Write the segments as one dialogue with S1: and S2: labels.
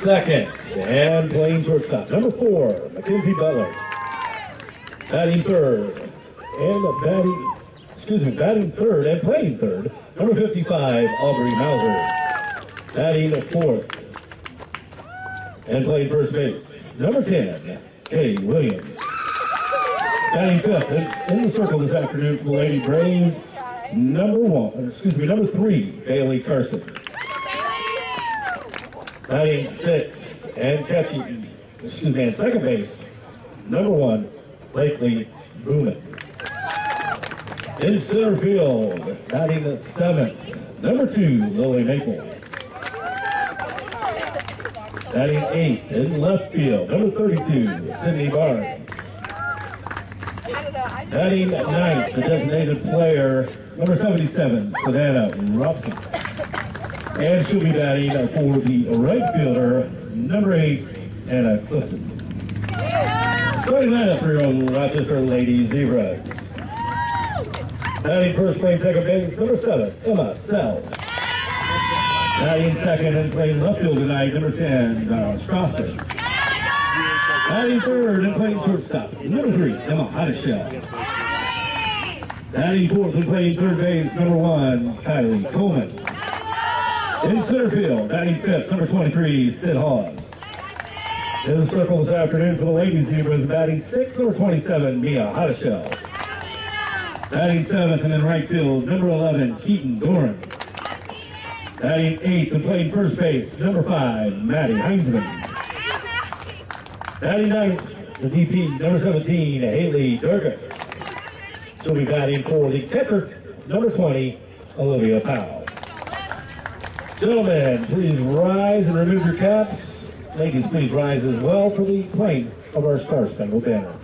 S1: second and playing shortstop. Number 4, Mackenzie Butler. Batting third and playing third. Number 55, Aubrey Mauser. Batting fourth and playing first base. Number 10, Kaliana Williams. Batting fifth in the circle this afternoon for the Lady Braves. Number 3, Bailey Carson. Batting sixth and second base. Number 1, Blakely Booman. In center field, batting the seventh. Number 2, Lily Maple. Batting eighth in left field. Number 32, Sydney Barnes. Batting ninth, the designated player, number 77, Savannah Robson. And she'll be batting for the right fielder, number 8, Anna Clifton. Starting lineup for your own Rochester Lady Zebras. Batting first, playing second base, number 7, Emma Sell. Batting second and playing left field tonight, number 10, Strasser. Batting third and playing shortstop, number 3, Emma Heinzman. Batting fourth and playing third base, number 1, Kylie, Coleman. In center field, batting fifth, number 23, Sid Hawes. In the circle this afternoon for the Lady Zebras, batting sixth, number 27, Mia Hotteshell. Batting seventh and in right field, number 11, Keaton Doran. Batting eighth and playing first base, number 5, Manny Heinzman. Batting ninth, the DP, number 17, Haley Durgas. She'll be batting for the catcher, number 20, Olivia Powell. Gentlemen, please rise and remove your caps. Ladies, please rise as well for the playing of our Star Spangled Banner.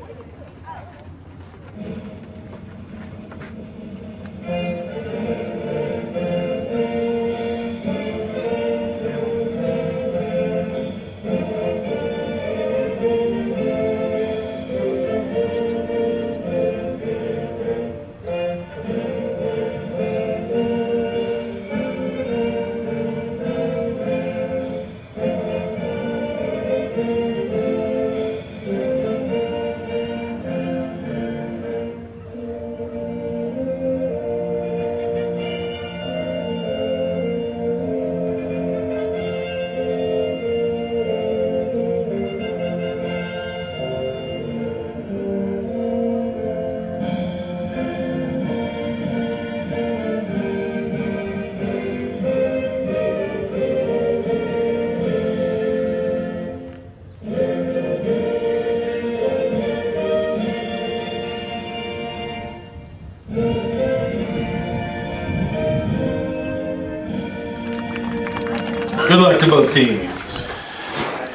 S1: Good luck to both teams.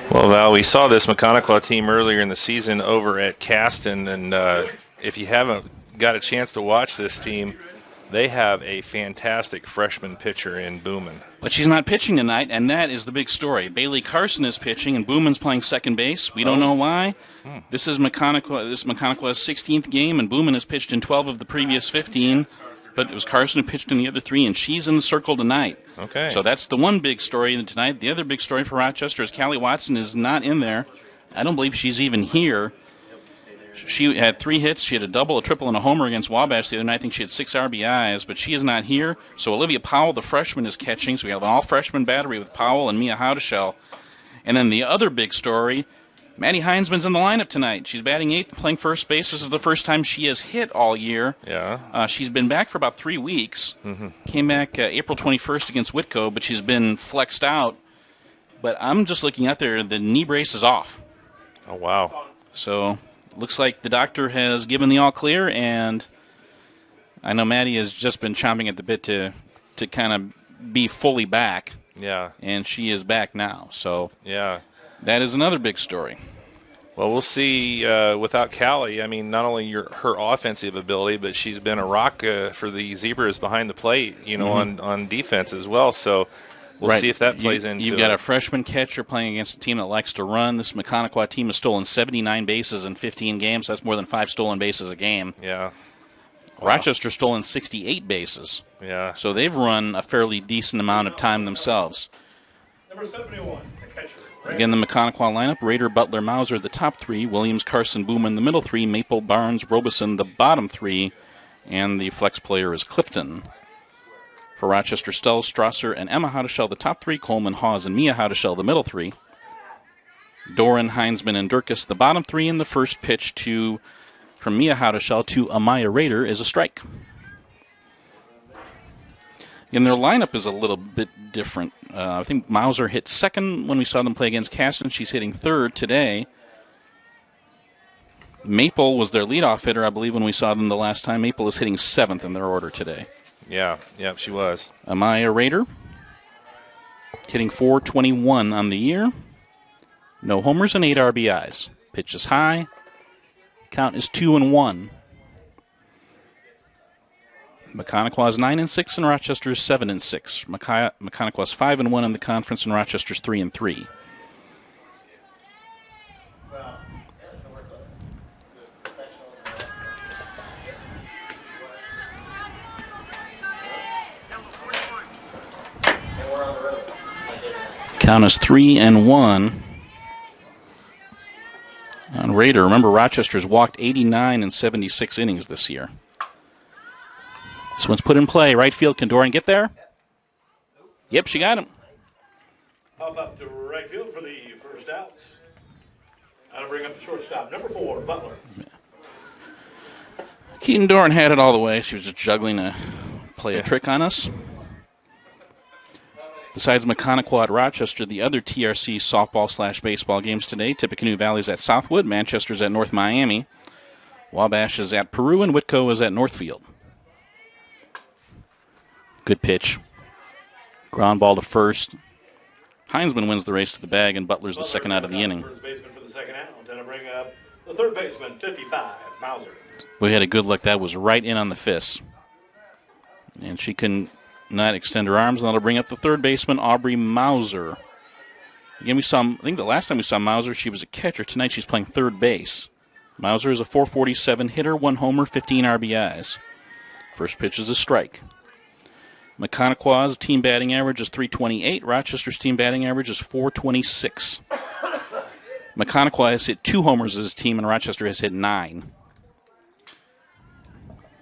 S2: Well, Val, we saw this Maconaquah team earlier in the season over at Caston, and if you haven't got a chance to watch this team, they have a fantastic freshman pitcher in Booman.
S3: But she's not pitching tonight, and that is the big story. Bailey Carson is pitching, and Booman's playing second base. We don't know why. This is Maconaquah's 16th game, and Booman has pitched in 12 of the previous 15. But it was Carson who pitched in the other 3, and she's in the circle tonight.
S2: Okay.
S3: So that's the one big story tonight. The other big story for Rochester is Callie Watson is not in there. I don't believe she's even here. She had 3 hits. She had a double, a triple, and a homer against Wabash the other night. I think she had 6 RBIs, but she is not here. So Olivia Powell, the freshman, is catching. So we have an all-freshman battery with Powell and Mia Houdeshell. And then the other big story, Manny Heinzman's in the lineup tonight. She's batting 8th, playing first base. This is the first time she has hit all year.
S2: Yeah.
S3: She's been back for about 3 weeks. Came back April 21st against Whitco, but she's been flexed out. But I'm just looking out there. The knee brace is off.
S2: Oh, wow.
S3: So looks like the doctor has given the all clear, and I know Maddie has just been chomping at the bit to kind of be fully back.
S2: Yeah.
S3: And she is back now. So
S2: yeah.
S3: That is another big story.
S2: Well, we'll see without Callie. I mean, not only her offensive ability, but she's been a rock for the Zebras behind the plate, on defense as well. So we'll see if that plays into it.
S3: You've got a freshman catcher playing against a team that likes to run. This Maconaquah team has stolen 79 bases in 15 games. That's more than 5 stolen bases a game.
S2: Yeah.
S3: Wow. Rochester stolen 68 bases.
S2: Yeah.
S3: So they've run a fairly decent amount of time themselves.
S4: Number 71, the catcher.
S3: Again, the Maconaquah lineup: Rader, Butler, Mauser, the top three; Williams, Carson, Booman, the middle three; Maple, Barnes, Robeson, the bottom three; and the flex player is Clifton. For Rochester, Stells, Strasser, and Emma Houdeshell, the top three; Coleman, Hawes, and Mia Houdeshell, the middle three; Doran, Heinzman, and Durkis, the bottom three. And the first pitch from Mia Houdeshell to Amaya Rader is a strike. And their lineup is a little bit different. I think Mauser hit second when we saw them play against Caston. She's hitting third today. Maple was their leadoff hitter, I believe, when we saw them the last time. Maple is hitting seventh in their order today.
S2: Yeah, she was.
S3: Amaya Rader hitting .421 on the year. No homers and 8 RBIs. Pitch is high. Count is 2-1. Maconaquah is 9-6 and Rochester is 7-6. Maconaquah is 5-1 in the conference and Rochester's 3-3. Count is 3-1 on Rader. Remember, Rochester's walked 89 in 76 innings this year. This one's put in play. Right field. Can Doran get there? Yep, she got him.
S1: Hop up to right field for the first out. That'll bring up the shortstop, number 4, Butler.
S3: Keaton Doran had it all the way. She was just juggling to play a trick on us. Besides Maconaquah at Rochester, the other TRC softball/baseball games today: Tippecanoe Valley's at Southwood, Manchester's at North Miami, Wabash is at Peru, and Whitco is at Northfield. Good pitch. Ground ball to first. Heinzman wins the race to the bag, and Butler's the second out of the inning.
S1: First baseman for the second out. That'll bring up the third baseman, 55, Mauser.
S3: We had a good look. That was right in on the fist. And she couldn't not extend her arms, and that'll bring up the third baseman, Aubrey Mauser. Again, I think the last time we saw Mauser, she was a catcher. Tonight she's playing third base. Mauser is a .447 hitter, 1 homer, 15 RBIs. First pitch is a strike. Maconaquah's team batting average is .328. Rochester's team batting average is .426. Maconaquah has hit 2 homers as a team, and Rochester has hit 9.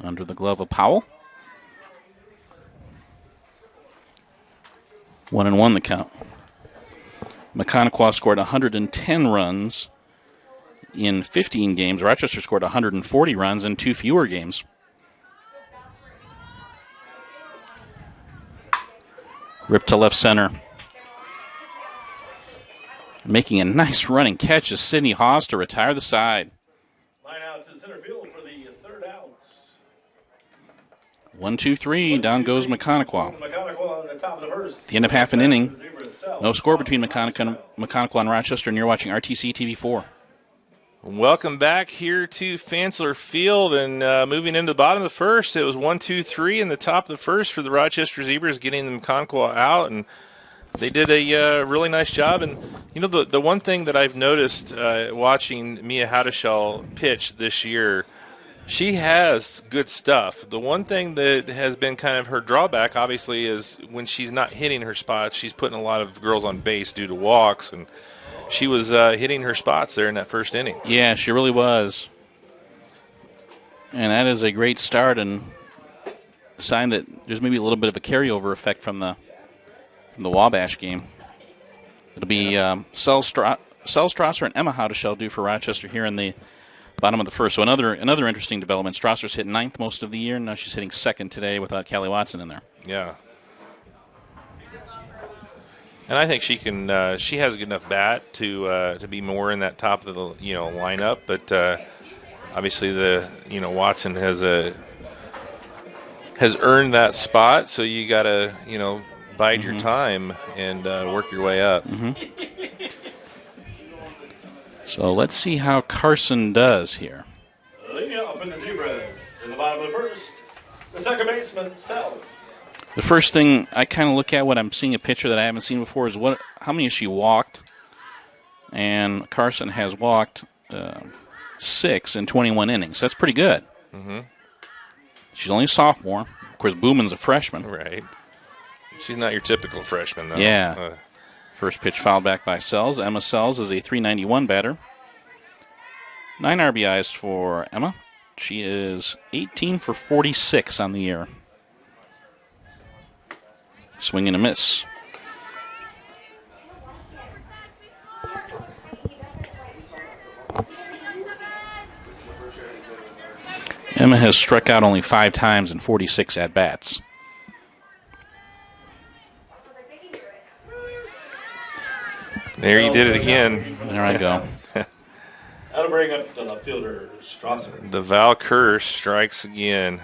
S3: Under the glove of Powell. 1-1 the count. Maconaquah scored 110 runs in 15 games. Rochester scored 140 runs in 2 fewer games. Ripped to left center. Making a nice running catch is Sydney Hawes to retire the side.
S1: Line out to center field for the third out.
S3: 1-2-3. Down goes Maconaquah.
S1: Maconaquah on the top of the first.
S3: At the end of half an inning. No score between Maconaquah and Rochester, and you're watching RTC TV4.
S2: Welcome back here to Fansler Field, and moving into the bottom of the first, it was 1-2-3 in the top of the first for the Rochester Zebras, getting the Maconaquah out, and they did a really nice job. And you know, the one thing that I've noticed watching Mia Houdeshell pitch this year, she has good stuff. The one thing that has been kind of her drawback, obviously, is when she's not hitting her spots, she's putting a lot of girls on base due to walks, and she was hitting her spots there in that first inning.
S3: Yeah, she really was. And that is a great start and a sign that there's maybe a little bit of a carryover effect from the Wabash game. It'll be Strasser and Emma Houdeshell due for Rochester here in the bottom of the first. So another interesting development. Strasser's hit 9th most of the year, and now she's hitting 2nd today without Kylie Watson in there.
S2: Yeah. And I think she can. She has a good enough bat to be more in that top of the lineup. But obviously, Watson has earned that spot. So you got to bide your time and work your way up.
S3: Mm-hmm. So let's see how Carson does here.
S1: Leading off in the Zebras in the bottom of the first, the second baseman, Sells.
S3: The first thing I kind of look at when I'm seeing a pitcher that I haven't seen before is how many has she walked. And Carson has walked 6 in 21 innings. That's pretty good.
S2: Mm-hmm.
S3: She's only a sophomore. Of course, Booman's a freshman.
S2: Right. She's not your typical freshman, though.
S3: Yeah. First pitch fouled back by Sells. Emma Sells is a .391 batter. 9 RBIs for Emma. She is 18 for 46 on the year. Swing and a miss. Emma has struck out only 5 times in 46 at-bats.
S2: There you did it again.
S3: There I go.
S1: That'll bring up the left fielder, Strasser.
S2: The Val curse strikes again.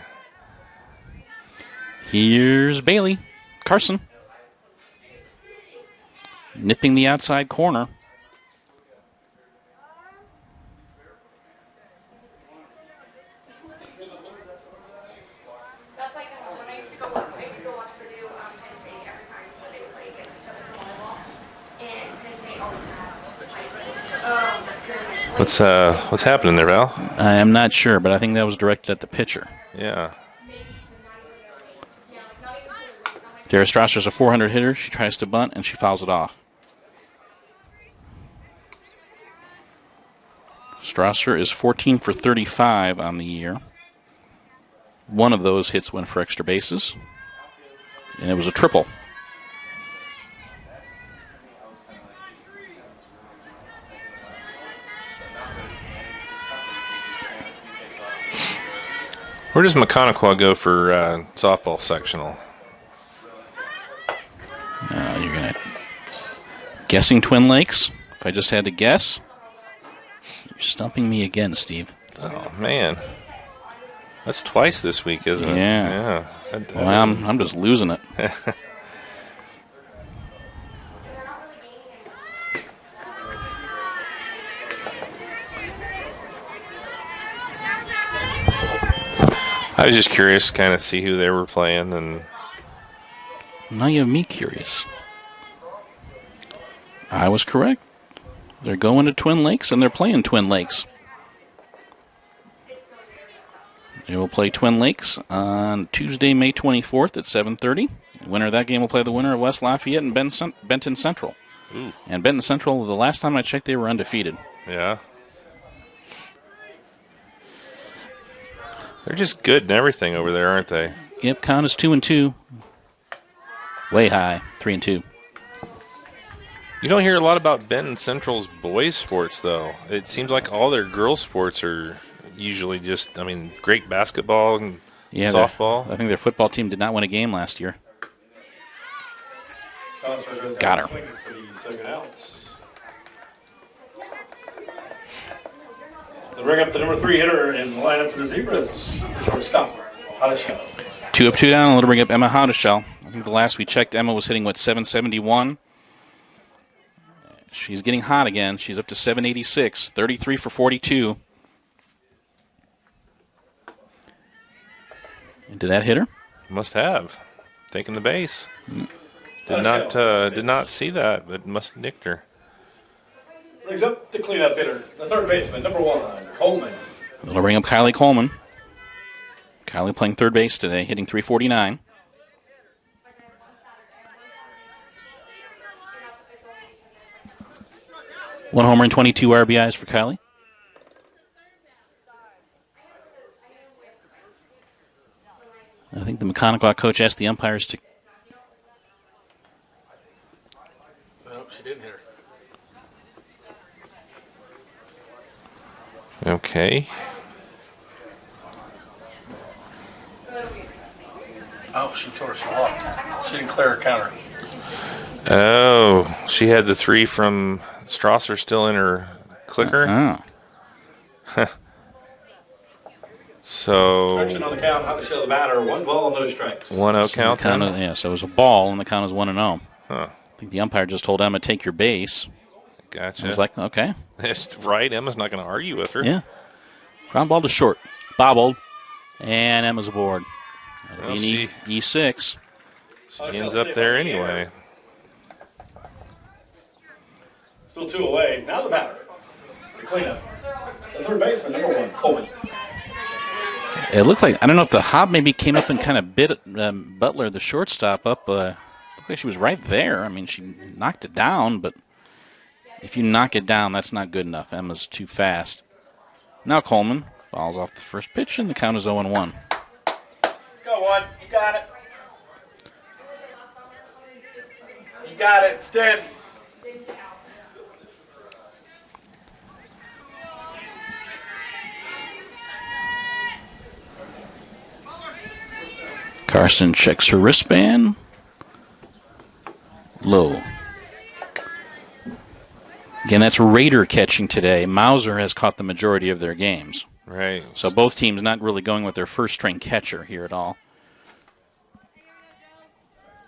S3: Here's Bailey. Carson. Nipping the outside corner.
S4: That's like when I used to go watch Purdue Penn State every time when they would play against each other in volleyball. And Penn State always had
S2: What's happening there, Val?
S3: I am not sure, but I think that was directed at the pitcher.
S2: Yeah.
S3: Dara Strasser's a 400 hitter. She tries to bunt, and she fouls it off. Strasser is 14 for 35 on the year. One of those hits went for extra bases, and it was a triple.
S2: Where does Maconaquah go for softball sectional?
S3: You're going to... Guessing Twin Lakes? If I just had to guess. You're stumping me again, Steve.
S2: Oh, man. That's twice this week, isn't it?
S3: Yeah. Well, I'm just losing it.
S2: I was just curious, kind of see who they were playing, and
S3: Now you have me curious. I was correct. They're going to Twin Lakes, and they're playing Twin Lakes. They will play Twin Lakes on Tuesday, May 24th at 7:30. The winner of that game will play the winner of West Lafayette and Benton Central.
S2: Ooh.
S3: And Benton Central, the last time I checked, they were undefeated.
S2: Yeah. They're just good and everything over there, aren't they?
S3: Yep, count is 2-2. Way high, 3-2.
S2: You don't hear a lot about Benton Central's boys' sports, though. It seems like all their girls' sports are usually just, great basketball and softball.
S3: I think their football team did not win a game last year. Got her.
S1: They'll bring up the number 3 hitter in the lineup for the Zebras. Shortstop, Hadashell.
S3: 2 up, 2 down, and it'll bring up Emma Hadashell. I think the last we checked, Emma was hitting, 771? She's getting hot again. She's up to 786, 33 for 42. And did that hit her?
S2: Must have. Taking the base. Did not see that, but must have nicked her.
S1: Brings up the cleanup hitter, the third baseman, number 1, Coleman.
S3: It'll bring up Kylie Coleman. Kylie playing third base today, hitting 349. One homer and 22 RBIs for Kylie. I think the Maconaquah coach asked the umpires to...
S1: Well, she didn't hit her.
S2: Okay.
S1: Oh, she tore her walk. She didn't clear her counter.
S2: Oh, she had the 3 from Strasser still in her clicker. So
S1: Correction on the count. How to show the batter? 1 ball, no strikes.
S2: 1-0 count.
S3: Yeah, so it was a ball, and the count is 1-0.
S2: Huh.
S3: I think the umpire just told Emma, take your base.
S2: Gotcha.
S3: I was like, okay.
S2: That's right. Emma's not going to argue with her.
S3: Yeah. Ground ball to short. Bobbled. And Emma's aboard.
S2: Well,
S3: E6.
S2: She ends up there anyway.
S1: Still 2 away. Now the batter. The cleanup. The third baseman, number 1, Coleman.
S3: It looked like, I don't know if the hop maybe came up and kind of bit Butler, the shortstop, up. Looked Looked like she was right there. I mean, she knocked it down, but if you knock it down, that's not good enough. Emma's too fast. Now Coleman fouls off the first pitch, and the count is 0-1.
S5: Let's go, one. You got it. You got it. Stand.
S3: Carson checks her wristband. Low. Again, that's Raider catching today. Mauser has caught the majority of their games.
S2: Right.
S3: So both teams not really going with their first-string catcher here at all.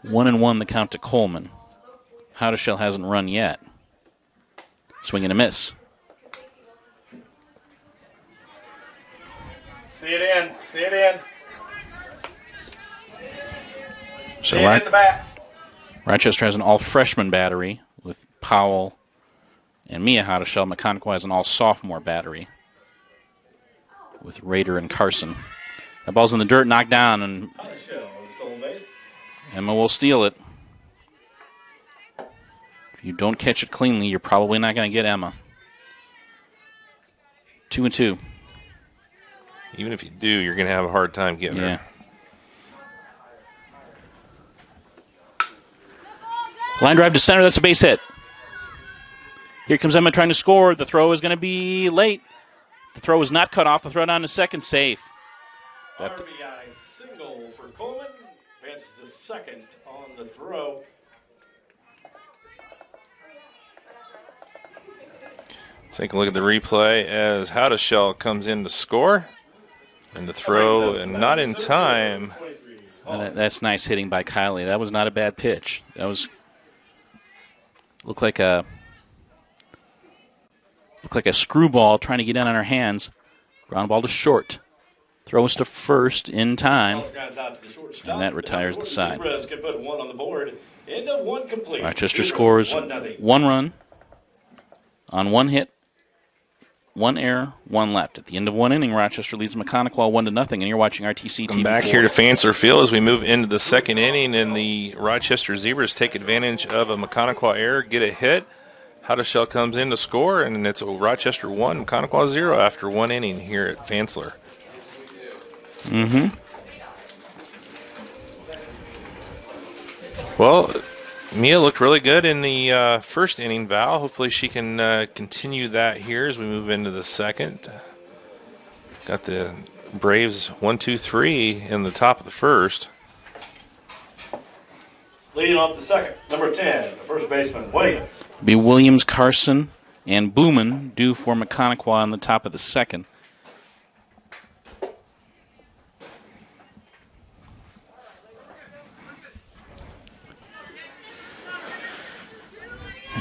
S3: 1-1 the count to Coleman. Howdeshell hasn't run yet. Swing and a miss.
S5: See it in. See it in.
S3: So
S5: See it hit the bat.
S3: Rochester has an all-freshman battery with Powell and Mia Howdeshell. Maconaquah has an all-sophomore battery with Raider and Carson. That ball's in the dirt, knocked down, and Emma will steal it. If you don't catch it cleanly, you're probably not going to get Emma. 2-2.
S2: Even if you do, you're going to have a hard time getting her.
S3: Line drive to center. That's a base hit. Here comes Emma trying to score. The throw is going to be late. The throw is not cut off. The throw down to second, safe.
S5: RBI single for Coleman. Advances to second on the throw.
S2: Take a look at the replay as Howdeshell comes in to score. And the throw, and not in time.
S3: That's nice hitting by Kylie. That was not a bad pitch. That was looked like a screwball trying to get in on her hands. Ground ball to short. Throws to first in time. And that retires the side. Rochester scores 1 run on 1 hit, 1 error, 1 left. At the end of 1 inning, Rochester leads Maconaquah 1-0, and you're watching RTC TV.
S2: Come back here to Fansler Field as we move into the second inning, and the Rochester Zebras take advantage of a Maconaquah error, get a hit. Howdeshell comes in to score, and it's a Rochester 1, Maconaquah 0 after 1 inning here at Fansler. Well, Mia looked really good in the first inning, Val. Hopefully she can continue that here as we move into the second. Got the Braves 1-2-3 in the top of the first.
S5: Leading off the second, number 10, the first baseman, Williams.
S3: Be Williams, Carson, and Booman due for Maconaquah on the top of the second.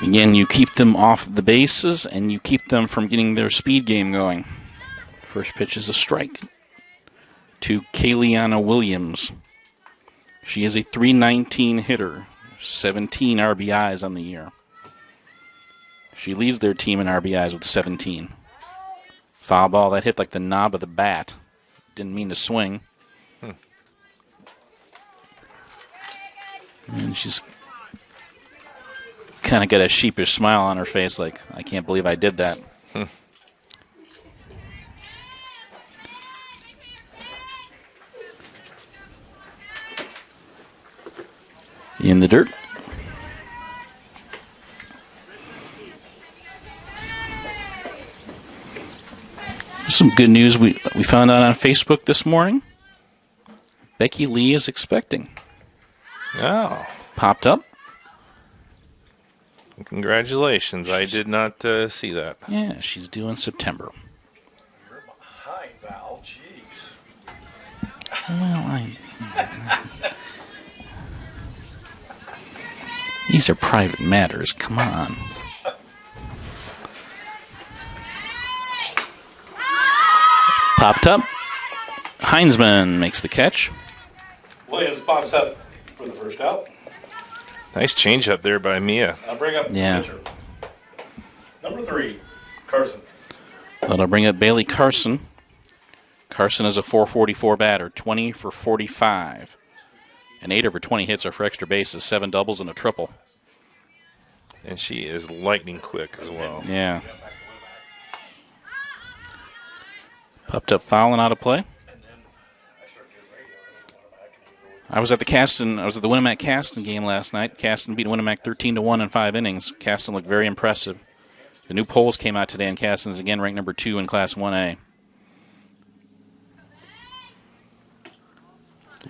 S3: Again, you keep them off the bases, and you keep them from getting their speed game going. First pitch is a strike to Kaliana Williams. She is a .319 hitter, 17 RBIs on the year. She leads their team in RBIs with 17. Foul ball, that hit like the knob of the bat. Didn't mean to swing. And she's kind of got a sheepish smile on her face like, I can't believe I did that. In the dirt. Some good news we found out on Facebook this morning. Becky Lee is expecting.
S2: Oh.
S3: Popped up.
S2: Congratulations. I did not see that.
S3: Yeah, she's due in September.
S5: You're behind, Val. Jeez.
S3: Well, these are private matters. Come on. Popped up. Heinzman makes the catch.
S5: Williams pops up for the first out.
S2: Nice changeup there by Mia.
S5: I'll bring up the pitcher. Number 3, Carson.
S3: That'll bring up Bailey Carson. Carson is a .444 batter, 20 for 45. And 8 of her 20 hits are for extra bases, 7 doubles and a triple.
S2: And she is lightning quick as well.
S3: Yeah. Popped up foul and out of play. I was at the Winamac Caston game last night. Caston beat Winamac 13-1 in 5 innings. Caston looked very impressive. The new polls came out today, and Caston's again ranked number 2 in Class 1A.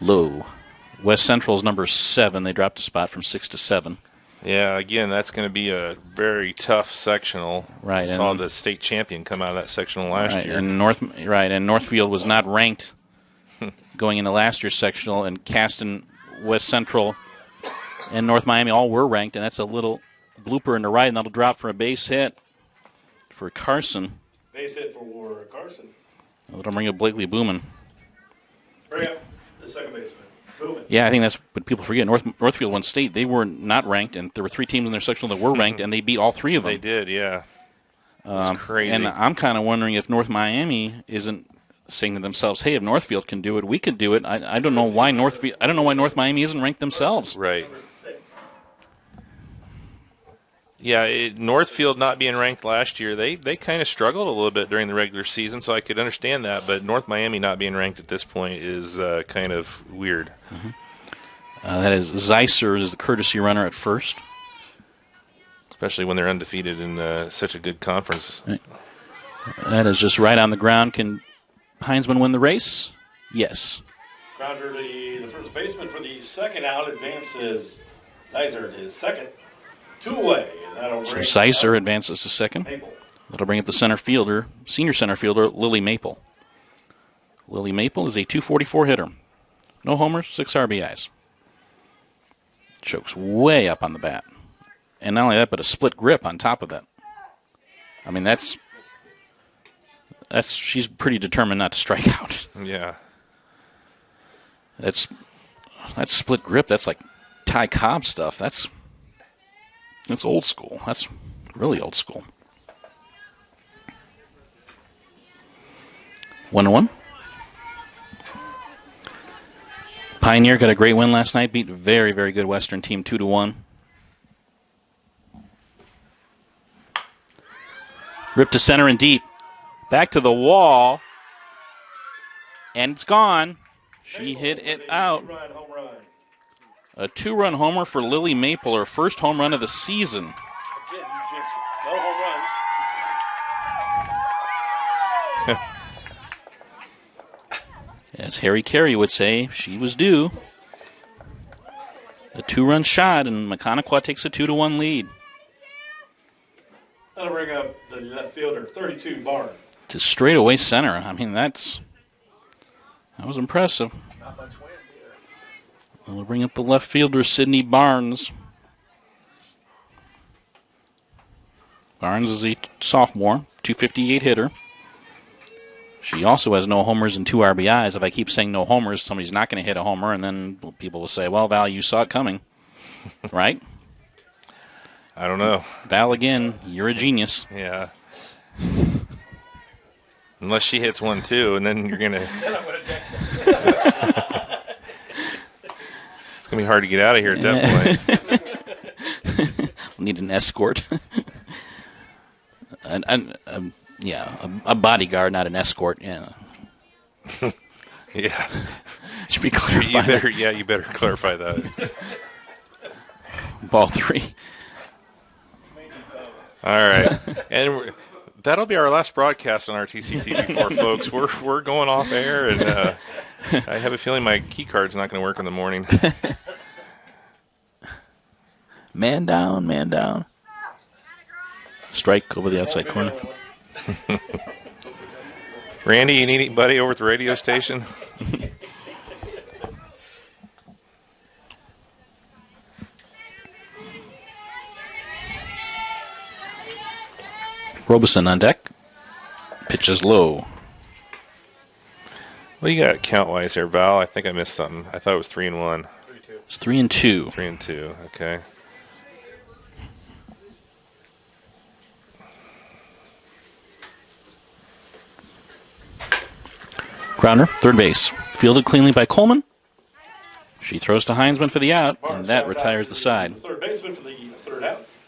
S3: Low. West Central's number 7. They dropped a spot from 6 to 7.
S2: Yeah, again, that's going to be a very tough sectional.
S3: Right.
S2: I saw the state champion come out of that sectional last year.
S3: And Northfield was not ranked going into last year's sectional, and Caston, West Central, and North Miami all were ranked, and that's a little blooper in the right, and that'll drop for a base hit for Carson.
S5: Base hit for Carson.
S3: That'll bring up Blakely Booman.
S5: Bring up the second baseman. Booman.
S3: Yeah, I think that's what people forget. Northfield won state. They were not ranked, and there were 3 teams in their sectional that were ranked, and they beat all 3 of them.
S2: They did, yeah. It's crazy.
S3: And I'm kind of wondering if North Miami isn't saying to themselves, "Hey, if Northfield can do it, we could do it." I don't know why North Miami isn't ranked themselves.
S2: Right. Yeah, Northfield not being ranked last year, they kind of struggled a little bit during the regular season, so I could understand that. But North Miami not being ranked at this point is kind of weird.
S3: Mm-hmm. That is Zeiser is the courtesy runner at first.
S2: Especially when they're undefeated in such a good conference.
S3: Right. That is just right on the ground. Can Heinzman win the race? Yes.
S5: Grounder to the first baseman for the second out. Advances. Zeiser is second. 2 away. And that'll
S3: So
S5: bring
S3: Zeiser advances to second.
S5: Maple.
S3: That'll bring up the senior center fielder, Lily Maple. Lily Maple is a .244 hitter. No homers, 6 RBIs. Chokes way up on the bat. And not only that, but a split grip on top of that. I mean, that's she's pretty determined not to strike out.
S2: Yeah.
S3: That's split grip. That's like Ty Cobb stuff. That's old school. That's really old school. 1-1. Pioneer got a great win last night. Beat a very, very good Western team 2-1. Ripped to center and deep. Back to the wall. And it's gone. She hit it out. A 2-run homer for Lily Maple, her first home run of the season.
S5: Again, you jinx it. No home runs.
S3: As Harry Carey would say, she was due. A 2-run shot, and Maconaquah takes a 2-1 lead.
S5: That'll bring up the left fielder, 32, Barnes.
S3: To straightaway center. I mean, that was impressive.
S5: Not much wind either.
S3: We'll bring up the left fielder, Sydney Barnes. Barnes is a sophomore, .258 hitter. She also has no homers and 2 RBIs. If I keep saying no homers, somebody's not going to hit a homer, and then people will say, well, Val, you saw it coming. Right?
S2: I don't know.
S3: Val, again, you're a genius.
S2: Yeah. Unless she hits one, too, and then you're going to...
S5: Then I'm going to deck
S2: It's going to be hard to get out of here at that point.
S3: We'll need an escort. A bodyguard, not an escort. Yeah.
S2: Yeah.
S3: Should be clarified.
S2: You better clarify that.
S3: Ball 3.
S2: All right. And that'll be our last broadcast on RTC TV4, folks. We're going off air, and I have a feeling my key card's not going to work in the morning.
S3: Man down, man down. Strike over the outside corner.
S2: Randy, you need anybody over at the radio station?
S3: Robeson on deck. Pitches low.
S2: What do you got count-wise here, Val? I think I missed something. I thought it was 3-1.
S3: It's 3-2.
S2: 3-2, okay.
S3: Grounder, third base. Fielded cleanly by Coleman. She throws to Heinzman for the out, and that retires the side.
S5: Third baseman for the third out.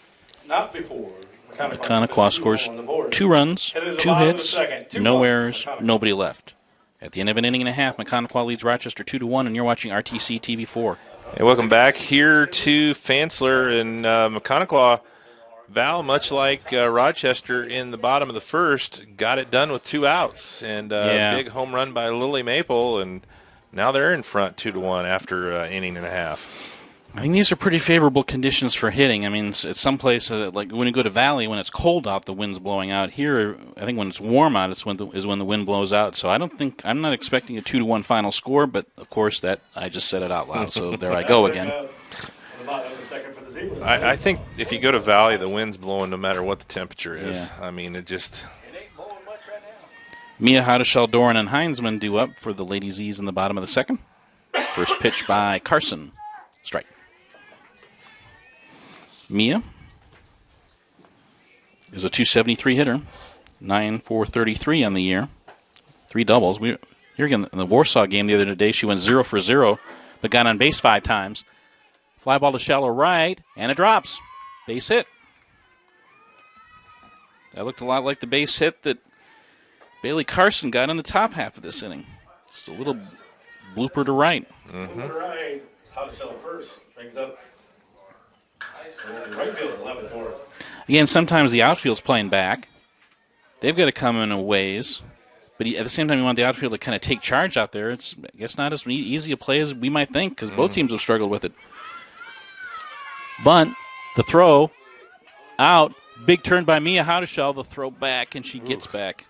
S5: Not before.
S3: Maconaquah scores 2 runs, 2 hits, no errors, nobody left. At the end of an inning and a half, Maconaquah leads Rochester 2-1, and you're watching RTC TV4.
S2: Hey, welcome back here to Fansler and Maconaquah. Val, much like Rochester in the bottom of the first, got it done with 2 outs. And big home run by Lily Maple, and now they're in front 2-1 after an inning and a half.
S3: I think these are pretty favorable conditions for hitting. I mean, at some place, like when you go to Valley, when it's cold out, the wind's blowing out. Here, I think when it's warm out, it's when the wind blows out. So I'm not expecting a 2-1 final score, but of course that I just said it out loud. So there I go again.
S2: I think if you go to Valley, the wind's blowing no matter what the temperature is.
S3: Yeah.
S2: I mean, it just.
S3: Mia Heinzman, Doran, and Heinzman due up for the Lady Z's in the bottom of the second. First pitch by Carson. Strike. Mia is a .273 hitter, 9.433 on the year, 3 doubles. Here again, in the Warsaw game the other day, she went 0 for 0, but got on base 5 times. Fly ball to shallow right, and it drops. Base hit. That looked a lot like the base hit that Bailey Carson got in the top half of this inning. Just a little blooper to right.
S5: Mm-hmm. Right. How to sell first. Brings up. Right field 11 for.
S3: Again, sometimes the outfield's playing back. They've got to come in a ways. But at the same time, you want the outfield to kind of take charge out there. It's, I guess, not as easy a play as we might think because both teams have struggled with it. Bunt, the throw, out. Big turn by Mia Heinzman. The throw back, and she gets back.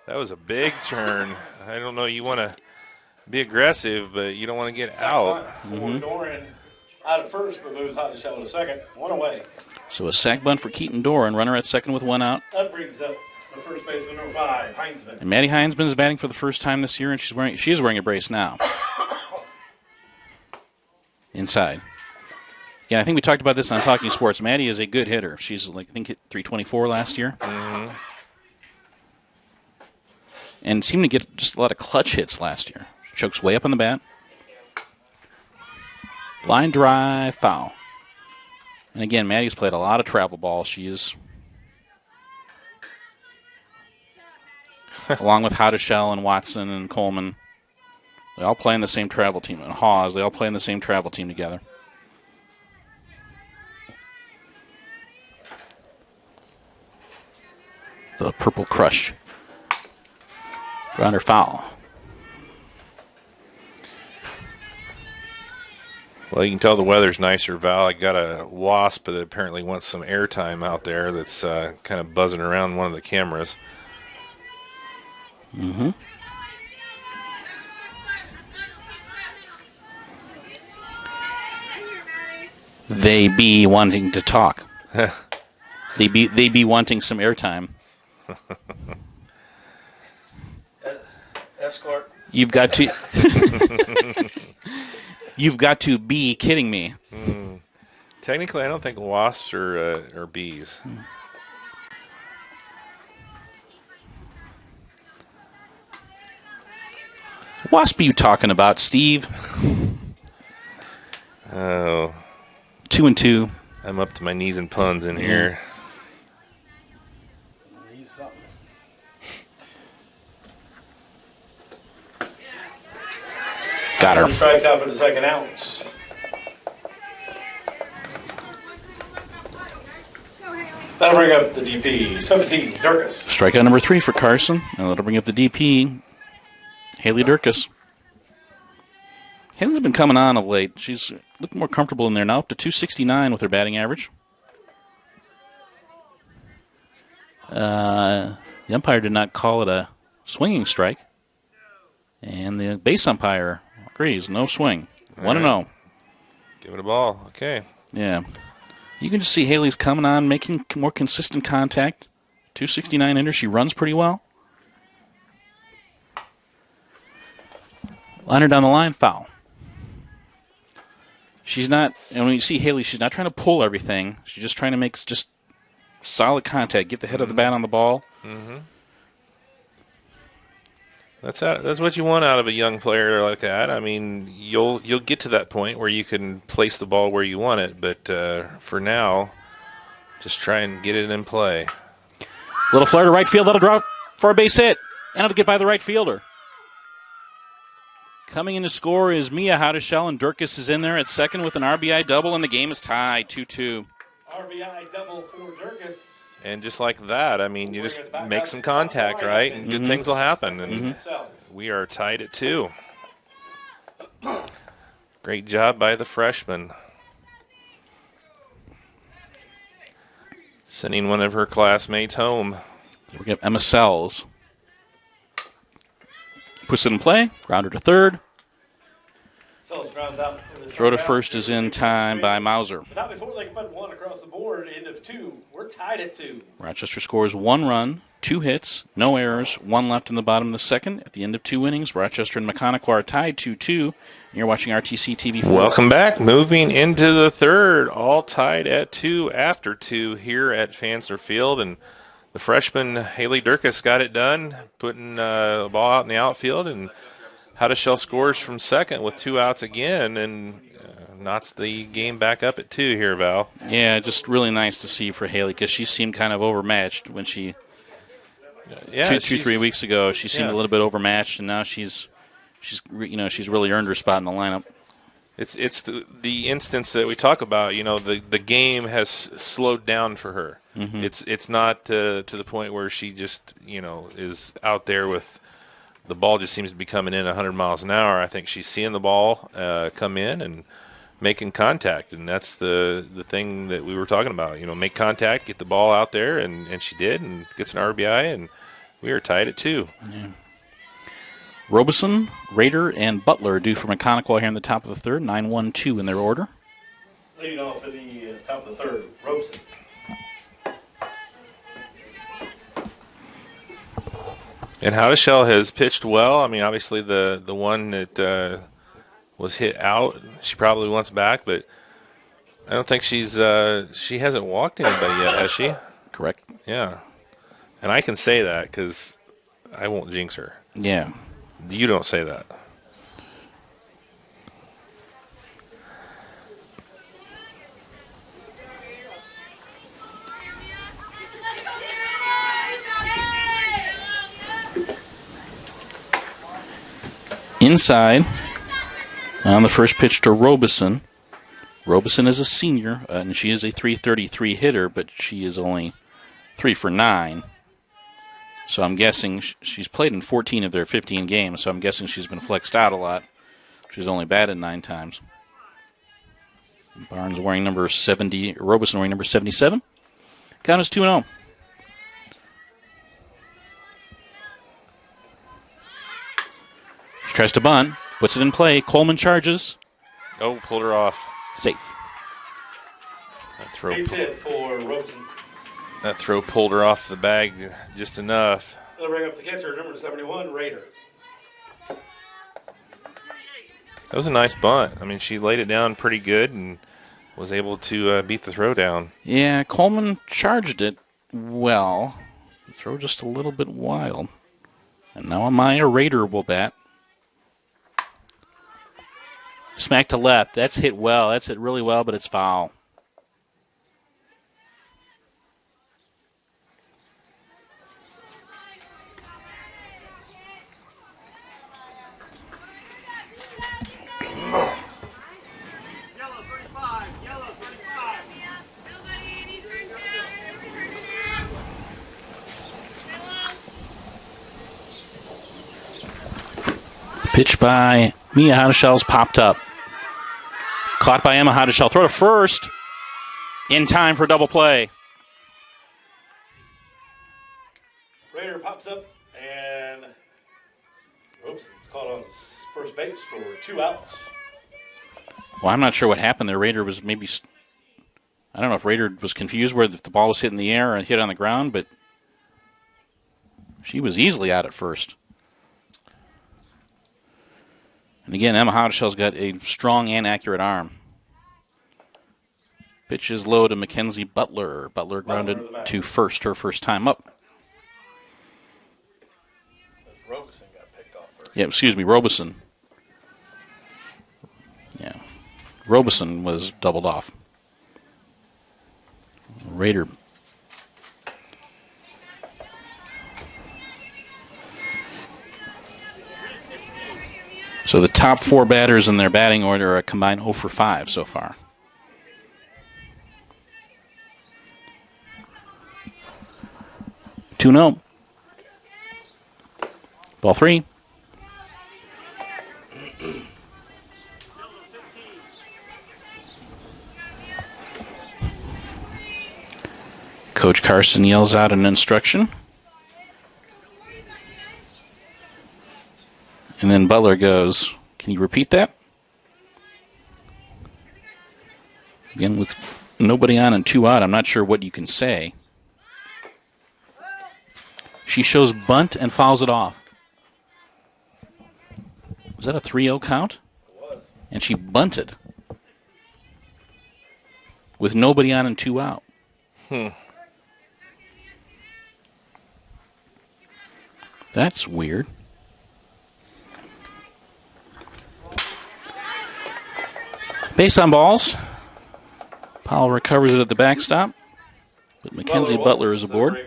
S2: That was a big turn. I don't know. You want to be aggressive, but you don't want to get out.
S5: Doran out at first, but moves Heinzman to second. 1 away.
S3: So a sac bunt for Keaton Doran. Runner at second with 1 out.
S5: That brings up the first baseman, number 5, Heinzman.
S3: And Manny Heinzman is batting for the first time this year, and she is wearing a brace now. Inside. Yeah, I think we talked about this on Talking Sports. Maddie is a good hitter. She's, I think, hit .324 last year.
S2: Mm-hmm.
S3: And seemed to get just a lot of clutch hits last year. She chokes way up on the bat. Line drive, foul. And again, Maddie's played a lot of travel ball. She is, along with Heinzman and Watson and Coleman, they all play in the same travel team. And Hawes, they all play in the same travel team together. The Purple Crush. Grounder foul.
S2: Well, you can tell the weather's nicer, Val. I got a wasp that apparently wants some airtime out there that's kind of buzzing around one of the cameras.
S3: Mm-hmm. They be wanting to talk. They be wanting some airtime.
S5: Escort.
S3: You've got to. You've got to be kidding me.
S2: Technically, I don't think wasps are bees.
S3: Wasp are you talking about, Steve?
S2: Oh.
S3: 2-2.
S2: I'm up to my knees in puns in here.
S3: Got her.
S5: Strikes out for the second out. That'll bring up the DP, 17, Durkis.
S3: Strikeout number 3 for Carson. And that'll bring up the DP, Haley Durkis. Haley's been coming on of late. She's looking more comfortable in there now, up to .269 with her batting average. The umpire did not call it a swinging strike. And the base umpire agrees, no swing. 1-0.
S2: Give it a ball. Okay.
S3: Yeah. You can just see Haley's coming on, making more consistent contact. .269 hitter. She runs pretty well. Line her down the line, foul. She's not, and when you see Haley, she's not trying to pull everything. She's just trying to make just solid contact, get the head of the bat on the ball.
S2: Mm-hmm. That's what you want out of a young player like that. I mean, you'll get to that point where you can place the ball where you want it, but for now, just try and get it in play.
S3: Little flare to right field. That'll drop for a base hit, and it'll get by the right fielder. Coming in to score is Mia Hadashell, and Durkis is in there at second with an RBI double, and the game is tied 2-2.
S5: RBI double for Durkis.
S2: And just like that, I mean, you just make some contact, right, and good things will happen. And we are tied at 2. Great job by the freshman. Sending one of her classmates home.
S3: We got Emma Sells. Puts it in play. Grounder to third. Throw to first is in time by Mauser.
S5: Not before they can put one across the board. End of 2. We're tied at 2.
S3: Rochester scores 1 run, 2 hits, no errors, 1 left in the bottom of the second. At the end of 2 innings, Rochester and Maconaquah are tied 2-2. And you're watching RTC TV 4.
S2: Welcome back. Moving into the third, all tied at 2 after 2 here at Fancer Field. And the freshman Haley Durkis got it done, putting the ball out in the outfield, and Hadashell scores from second with 2 outs again, and knots the game back up at 2 here, Val.
S3: Yeah, just really nice to see for Haley because she seemed kind of overmatched when she. Yeah, 3 weeks ago she seemed a little bit overmatched, and now she's really earned her spot in the lineup.
S2: It's the instance that we talk about. The game has slowed down for her. Mm-hmm. It's not to the point where she just is out there with. The ball just seems to be coming in 100 miles an hour. I think she's seeing the ball come in and making contact, and that's the thing that we were talking about. Make contact, get the ball out there, and she did, and gets an RBI, and we are tied at 2.
S3: Yeah. Robeson, Rader, and Butler due for Maconaquah here in the top of the third, 9-1-2 in their order.
S5: Leading off at the top of the third, Robeson.
S2: And Hadashell has pitched well. I mean, obviously the one that was hit out, she probably wants back, but I don't think she hasn't walked anybody yet, has she?
S3: Correct.
S2: Yeah. And I can say that because I won't jinx her.
S3: Yeah.
S2: You don't say that.
S3: Inside, on the first pitch to Robeson. Robeson is a senior, and she is a .333 hitter, but she is only 3 for 9. So I'm guessing she's played in 14 of their 15 games, so I'm guessing she's been flexed out a lot. She's only batted 9 times. Barnes wearing number 70, Robeson wearing number 77. Count is 2-0. She tries to bunt, puts it in play. Coleman charges.
S2: Oh, pulled her off.
S3: Safe.
S5: Base hit for Robeson.
S2: That throw pulled her off the bag just enough.
S5: They'll bring up the catcher, number 71, Rader.
S2: That was a nice bunt. I mean, she laid it down pretty good and was able to beat the throw down.
S3: Yeah, Coleman charged it well. The throw just a little bit wild. And now Amaya Rader will bat. Smack to left. That's hit well. That's hit really well, but it's foul. Pitch by Mia Hadashell's popped up. Caught by Emma Hadashell. Throw to first. In time for double play.
S5: Rader pops up, and Robeson's caught on first base for 2 outs.
S3: Well, I'm not sure what happened there. Rader was maybe... I don't know if Rader was confused where the ball was hit in the air and hit on the ground, but she was easily out at first. And again, Emma Hadashell's got a strong and accurate arm. Pitch is low to Mackenzie Butler. Butler grounded to first, her first time up.
S5: Robeson got picked off.
S3: Yeah, excuse me, Robeson. Yeah. Robeson was doubled off. Raider. So the top 4 batters in their batting order are a combined 0 for 5 so far. Two 0. Ball 3. Coach Carson yells out an instruction. And then Butler goes, "Can you repeat that?" Again, with nobody on and 2 out, I'm not sure what you can say. She shows bunt and fouls it off. Was that a 3-0 count?
S5: It was.
S3: And she bunted with nobody on and 2 out. That's weird. Base on balls. Powell recovers it at the backstop. But Mackenzie Butler is aboard.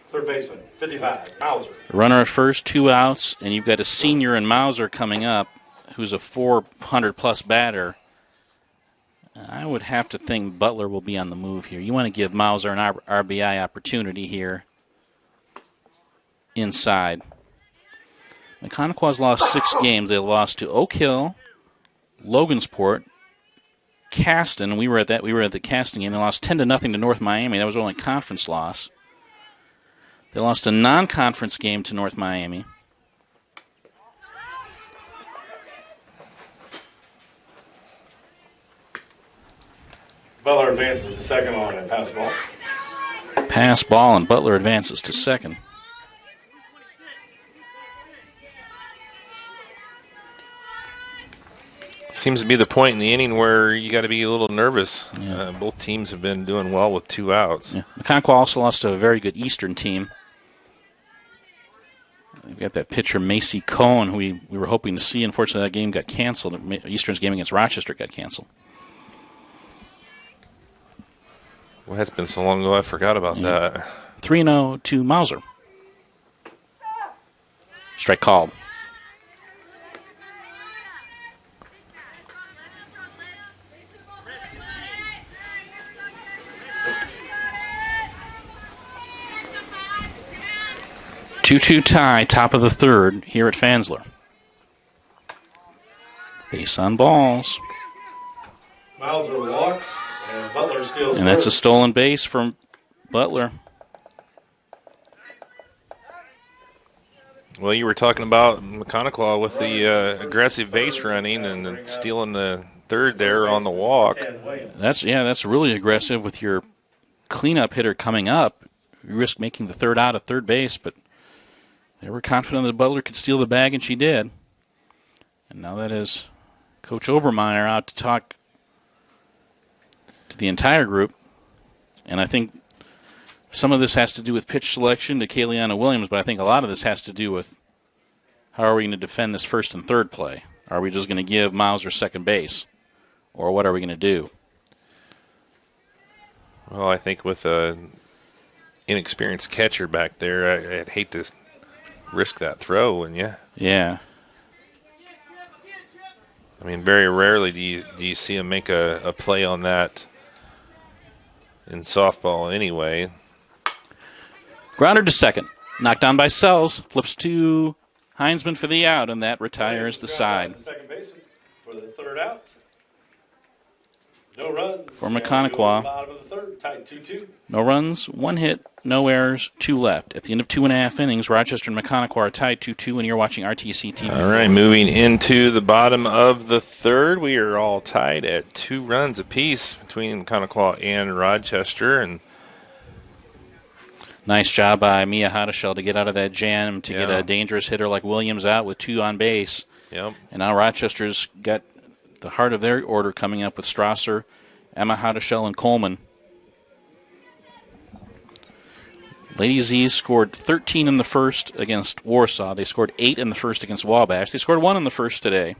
S5: Third baseman, 55, Mauser.
S3: Runner at first, 2 outs, and you've got a senior in Mauser coming up who's a 400-plus batter. I would have to think Butler will be on the move here. You want to give Mauser an RBI opportunity here inside. Maconaquah's lost 6 games. They lost to Oak Hill, Logansport, Caston. We were at the Caston game. They lost 10-0 to North Miami. That was only a conference loss. They lost a non-conference game to North Miami.
S5: Butler advances to second on a pass ball.
S3: Pass ball, and Butler advances to second.
S2: Seems to be the point in the inning where you got to be a little nervous.
S3: Yeah.
S2: Both teams have been doing well with 2 outs.
S3: Yeah. Maconaquah also lost to a very good Eastern team. We've got that pitcher, Macy Cohn, who we were hoping to see. Unfortunately, that game got canceled. Eastern's game against Rochester got canceled.
S2: Well, that's been so long ago, I forgot about that.
S3: 3-0 to Mauser. Strike called. Two-two tie, top of the third here at Fansler. Base on balls.
S5: Mauser walks, and Butler steals.
S3: And that's a stolen base from Butler.
S2: Well, you were talking about Maconaquah with the aggressive base running and then stealing the third there on the walk.
S3: That's really aggressive with your cleanup hitter coming up. You risk making the third out at third base, but they were confident that Butler could steal the bag, and she did. And now that is Coach Overmeyer out to talk to the entire group. And I think some of this has to do with pitch selection to Kaliana Williams, but I think a lot of this has to do with how are we going to defend this first and third play? Are we just going to give Mauser second base? Or what are we going to do?
S2: Well, I think with an inexperienced catcher back there, I'd hate to risk that throw, wouldn't you?
S3: Yeah.
S2: I mean, very rarely do you see him make a play on that in softball anyway.
S3: Grounded to second. Knocked down by Sells. Flips to Heinzman for the out, and that retires the side.
S5: Second baseman for the third out. No runs.
S3: For Maconaquah.
S5: Bottom of the third, tied 2-2.
S3: No runs, 1 hit, no errors, 2 left. At the end of 2.5 innings, Rochester and Maconaquah are tied 2-2, and you're watching RTC TV.
S2: All right, moving into the bottom of the third, we are all tied at 2 runs apiece between Maconaquah and Rochester. And
S3: nice job by Mia Hadashell to get out of that jam, to get a dangerous hitter like Williams out with 2 on base.
S2: Yep.
S3: And now Rochester's got the heart of their order coming up with Strasser, Emma Hadashell, and Coleman. Lady Z scored 13 in the first against Warsaw. They scored 8 in the first against Wabash. They scored 1 in the first today.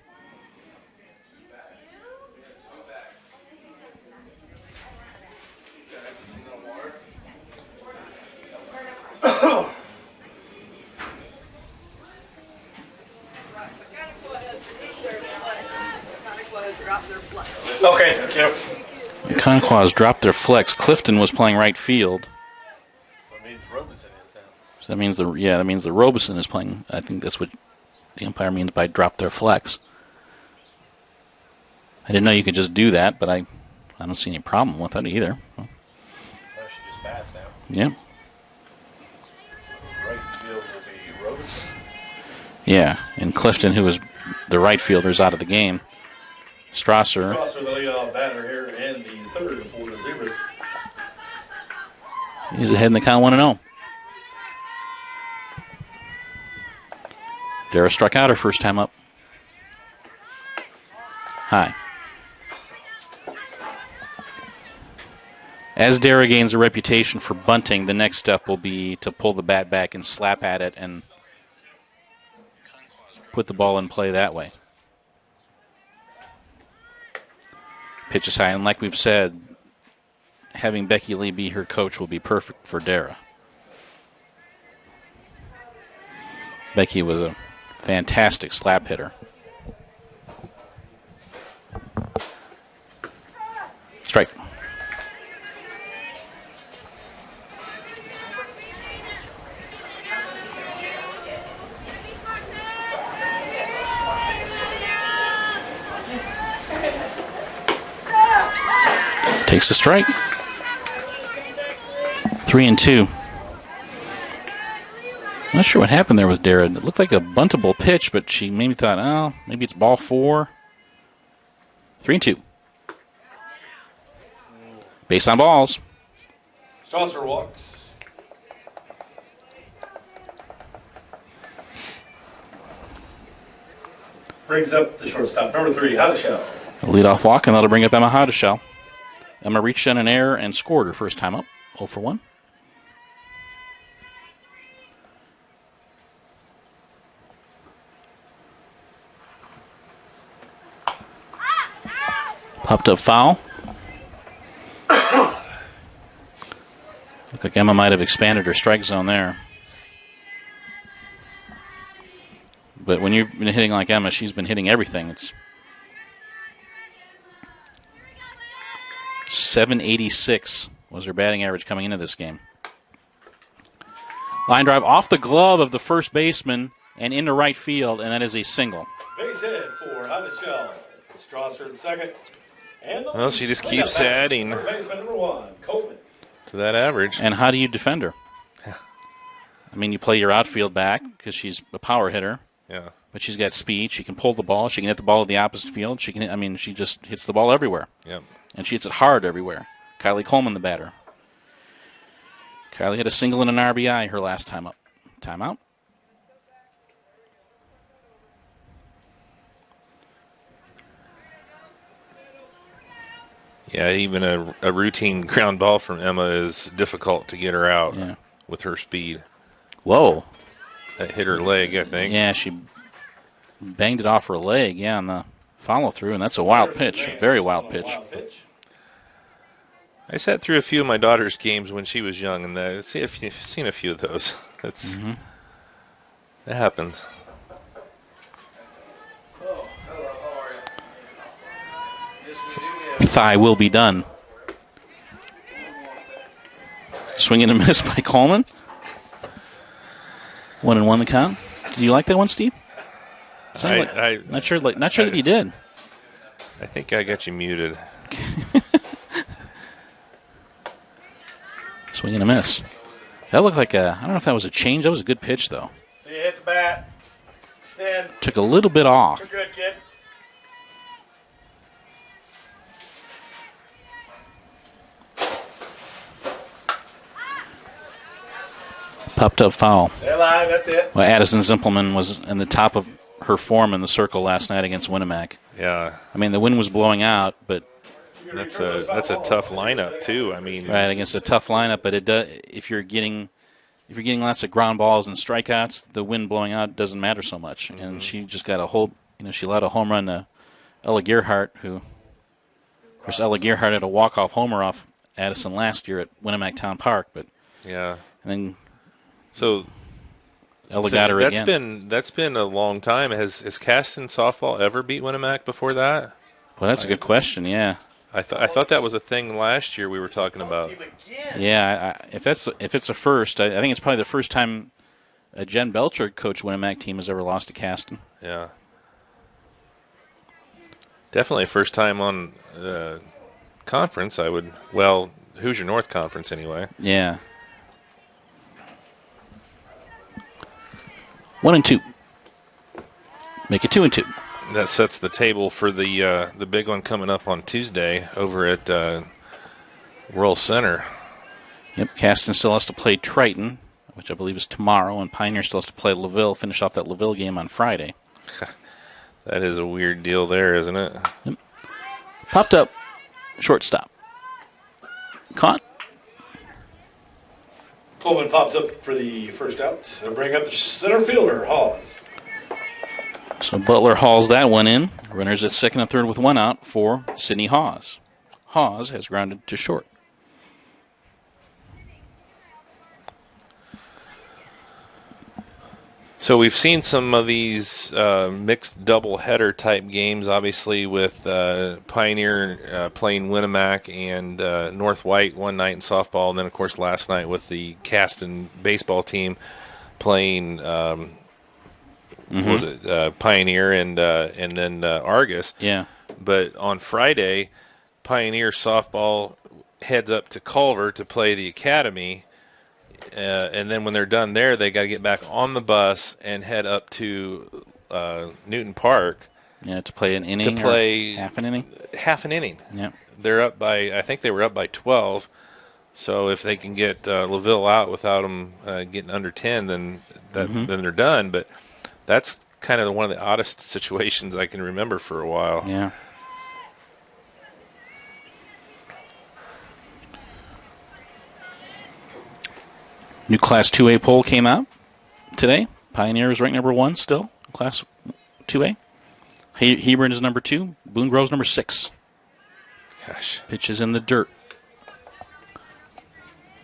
S5: Okay, thank you.
S3: Maconaquah has dropped their flex. Clifton was playing right field.
S5: That means Robinson is now.
S3: So that means the Robeson is playing. I think that's what the umpire means by drop their flex. I didn't know you could just do that, but I don't see any problem with it either.
S5: Oh, she just bats now.
S3: Yeah.
S5: Right field will be Robinson.
S3: Yeah, and Clifton, who is the right fielder, is out of the game. Strasser.
S5: Strasser, the leadoff batter here, and the third for the Zebras.
S3: He's ahead in the count 1-0. Dara struck out her first time up. High. As Dara gains a reputation for bunting, the next step will be to pull the bat back and slap at it and put the ball in play that way. Pitch is high, and like we've said, having Becky Lee be her coach will be perfect for Dara. Becky was a fantastic slap hitter. Strike. Takes the strike. 3-2. Not sure what happened there with Dara. It looked like a buntable pitch, but she maybe thought, oh, maybe it's ball 4. 3-2. Base on balls.
S5: Strasser walks. Brings up the shortstop, number 3, Hadashell.
S3: A leadoff walk, and that'll bring up Emma Hadashell. Emma reached in an error and scored her first time up. 0 for 1. Popped up foul. Looked like Emma might have expanded her strike zone there. But when you've been hitting like Emma, she's been hitting everything. It's .786 was her batting average coming into this game. Line drive off the glove of the first baseman and into right field, and that is a single.
S5: Base hit for Hadashell. Strasser in second. And
S2: Well, she just keeps adding
S5: baseman number 1, Coleman.
S2: to that average.
S3: And how do you defend her? I mean, you play your outfield back because she's a power hitter.
S2: Yeah.
S3: But she's got speed. She can pull the ball. She can hit the ball at the opposite field. She can. I mean, she just hits the ball everywhere.
S2: Yep.
S3: And she hits it hard everywhere. Kylie Coleman, the batter. Kylie had a single and an RBI her last time up. Timeout.
S2: Yeah, even a routine ground ball from Emma is difficult to get her out with her speed.
S3: Whoa.
S2: That hit her leg, I think.
S3: Yeah, she banged it off her leg, on the follow-through, and that's a wild pitch, a very wild pitch.
S2: I sat through a few of my daughter's games when she was young, and I've seen a few of those. That happens.
S3: Thigh will be done. Swing and a miss by Coleman. 1-1 the count. Did you like that one, Steve? Not sure that you did.
S2: I think I got you muted.
S3: Swing and a miss. That looked like I don't know if that was a change. That was a good pitch, though.
S5: So you hit the bat. Stand.
S3: Took a little bit off.
S5: You're good, kid.
S3: Popped up foul.
S5: Stay alive, that's it.
S3: Well, Addison Zimpelman was in the top of her form in the circle last night against Winnemac.
S2: Yeah.
S3: I mean, the wind was blowing out, but
S2: That's a tough lineup, too. I mean,
S3: right, against a tough lineup, but it does, if you're getting if you're getting lots of ground balls and strikeouts, the wind blowing out doesn't matter so much. Mm-hmm. And she just got a whole, she allowed a home run to Ella Gearhart, who, of course, Ella Gearhart had a walk-off homer off Addison last year at Winnemac Town Park, but
S2: yeah,
S3: and then
S2: so
S3: Ella got her again.
S2: That's been a long time. Has Caston softball ever beat Winnemac before that?
S3: Well, that's a good question. Yeah,
S2: I thought that was a thing last year we were talking about.
S3: Yeah, if it's a first, I think it's probably the first time a Jen Belcher coached Winnemac team has ever lost to Caston.
S2: Yeah, definitely first time on conference. Hoosier North Conference anyway.
S3: Yeah. 1-2. Make it 2-2.
S2: That sets the table for the big one coming up on Tuesday over at World Center.
S3: Yep, Caston still has to play Triton, which I believe is tomorrow, and Pioneer still has to play LaVille, finish off that LaVille game on Friday.
S2: That is a weird deal there, isn't it?
S3: Yep. Popped up. Shortstop. Caught.
S5: Coleman pops up for the first out to bring up the center fielder, Hawes.
S3: So Butler hauls that one in. Runners at second and third with one out for Sydney Hawes. Hawes has grounded to short.
S2: So we've seen some of these mixed double-header type games, obviously with Pioneer playing Winnemac and North White one night in softball, and then, of course, last night with the Caston baseball team playing, Pioneer and then Argus.
S3: Yeah.
S2: But on Friday, Pioneer softball heads up to Culver to play the Academy. And then when they're done there, they got to get back on the bus and head up to Newton Park.
S3: Yeah, to play an inning.
S2: To play
S3: half an inning.
S2: Half an inning.
S3: Yeah,
S2: they're up by. I think they were up by 12. So if they can get LaVille out without them getting under 10, then then they're done. But that's kind of one of the oddest situations I can remember for a while.
S3: Yeah. New Class 2A poll came out today. Pioneer is ranked number 1 still, Class 2A. Hebron is number 2. Boone Grove's number 6.
S2: Gosh.
S3: Pitches in the dirt.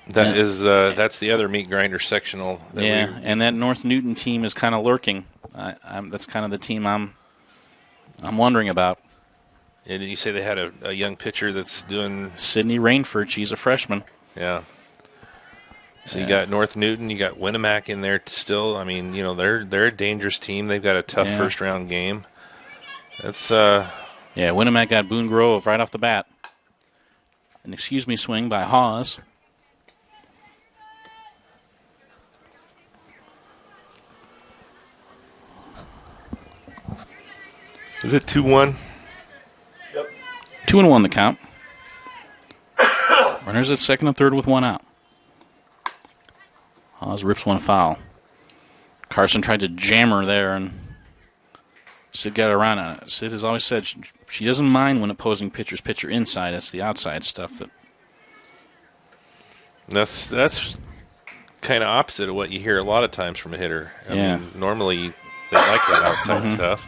S2: That's the other meat grinder sectional.
S3: And that North Newton team is kind of lurking. That's kind of the team I'm wondering about.
S2: And did you say they had a young pitcher that's doing...
S3: Sydney Rainford, she's a freshman.
S2: Yeah. So you got North Newton, you got Winnemac in there still. I mean, they're a dangerous team. They've got a tough first round game. That's
S3: Winnemac got Boone Grove right off the bat. An excuse me swing by Hawes.
S2: Is it 2-1?
S5: Yep.
S3: 2-1 the count. Runners at second and third with one out. Hawes rips one foul. Carson tried to jam her there, and Sid got around it. Sid has always said she doesn't mind when opposing pitchers pitch her inside. It's the outside stuff
S2: that's kind of opposite of what you hear a lot of times from a hitter. I mean, normally they like that outside stuff.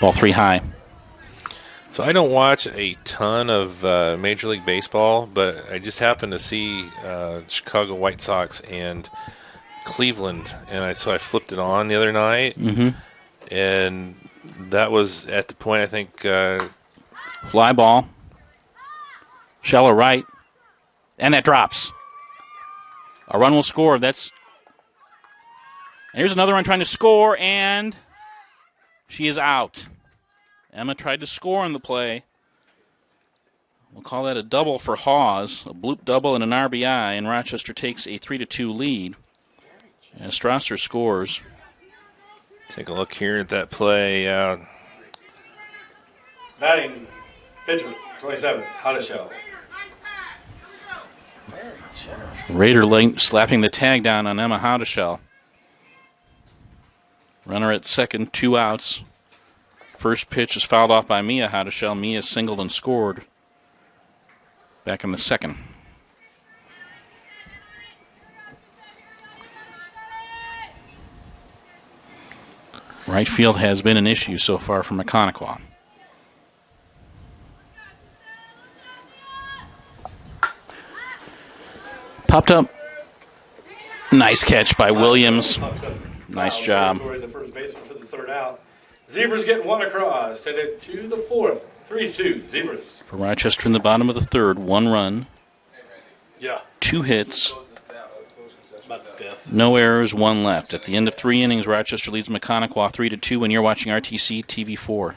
S3: Ball 3 high.
S2: So I don't watch a ton of Major League Baseball, but I just happened to see Chicago White Sox and Cleveland, and so I flipped it on the other night, and that was at the point I think
S3: fly ball, shallow right, and that drops. A run will score. And here's another run trying to score, and she is out. Emma tried to score on the play. We'll call that a double for Hawes, a bloop double and an RBI, and Rochester takes a 3-2 lead as Strasser scores.
S2: Take a look here at that play.
S5: Batting, pitcher, 27, Hottishell.
S3: Raider slapping the tag down on Emma Hottishell. Runner at second, 2 outs. First pitch is fouled off by Mia Hottishell. Mia singled and scored. back in the second. Right field has been an issue so far for Maconaquah. Popped up. Nice catch by Williams. Nice job.
S5: The first baseman for the third out. Zebras getting one across. Headed to the fourth. 3-2 Zebras.
S3: For Rochester in the bottom of the third, 1 run.
S5: Yeah.
S3: 2 hits.
S5: About the fifth.
S3: No errors, 1 left. At the end of 3 innings, Rochester leads Maconaquah 3-2, and you're watching RTC TV4.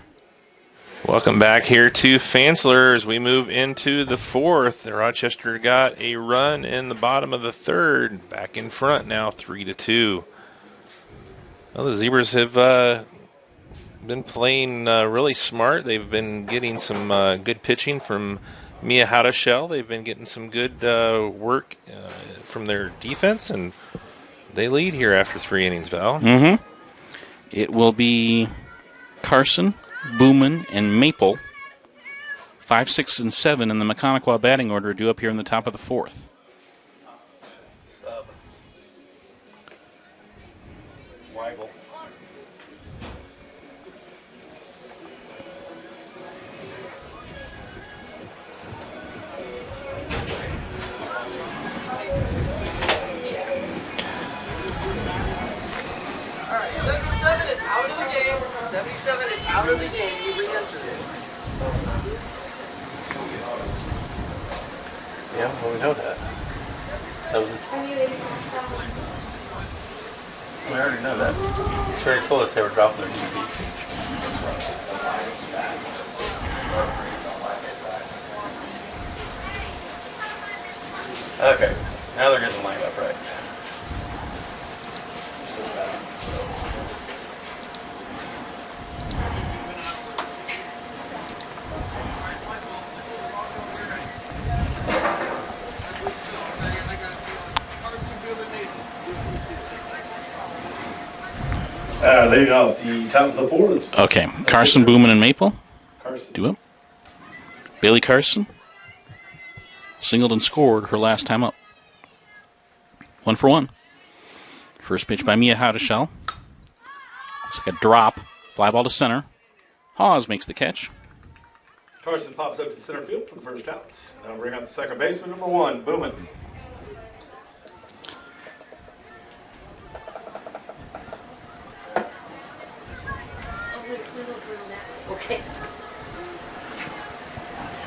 S2: Welcome back here to Fansler as we move into the fourth. Rochester got a run in the bottom of the third. Back in front now, 3-2. Well, the Zebras have been playing really smart. They've been getting some good pitching from Mia Hadashell. They've been getting some good work from their defense, and they lead here after 3 innings, Val.
S3: Mm-hmm. It will be Carson, Booman, and Maple. 5, 6, and 7 in the Maconaquah batting order due up here in the top of the fourth.
S5: Weigel.
S6: All right, 77 is out of the game. 77 is out of the game. He re-entered it.
S5: Yeah, well, we know that. That was. We already know that. She already told us they were dropping their DP. Okay, now they're getting lined up right. Leading off the top of the fourth.
S3: Okay, Carson, Booman, and Maple.
S5: Carson.
S3: Do it. Bailey Carson singled and scored her last time up. 1 for 1. First pitch by Mia Hadashell. Looks like a drop. Fly ball to center. Hawes makes the catch.
S5: Carson pops up to center field for the first out. That'll bring out the second baseman, number 1, Booman.
S6: Okay.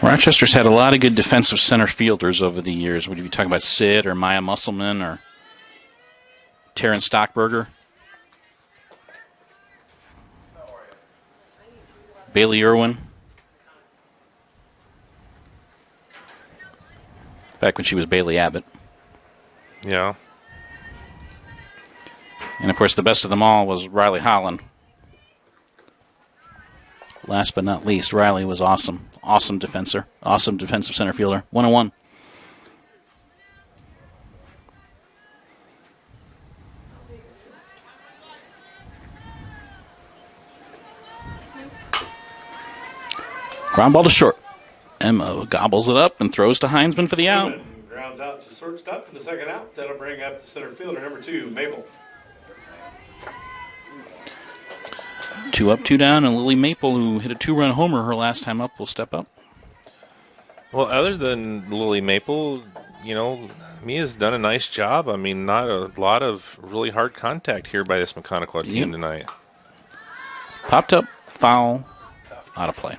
S3: Rochester's had a lot of good defensive center fielders over the years. Would you be talking about Sid or Maya Musselman or Terrence Stockberger? Bailey Irwin. Back when she was Bailey Abbott.
S2: Yeah.
S3: And, of course, the best of them all was Riley Holland. Last but not least, Riley was awesome. Awesome defensive center fielder. 1-1. Ground ball to short. Emma gobbles it up and throws to Heinzman for the out.
S5: Grounds out to shortstop for the second out. That'll bring up the center fielder, number 2, Maple.
S3: 2 up, 2 down, and Lily Maple, who hit a 2-run homer her last time up, will step up.
S2: Well, other than Lily Maple, you know, Mia's done a nice job. I mean, not a lot of really hard contact here by this Maconaquah team tonight.
S3: Popped up, foul, out of play.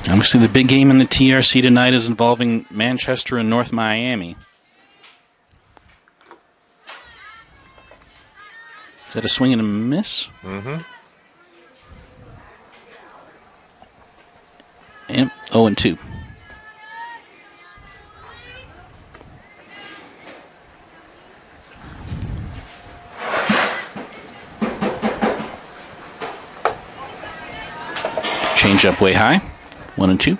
S3: Obviously, the big game in the TRC tonight is involving Manchester and North Miami. Is that a swing and a miss?
S2: Mm-hmm.
S3: Yep, 0-2. Change up way high. 1-2.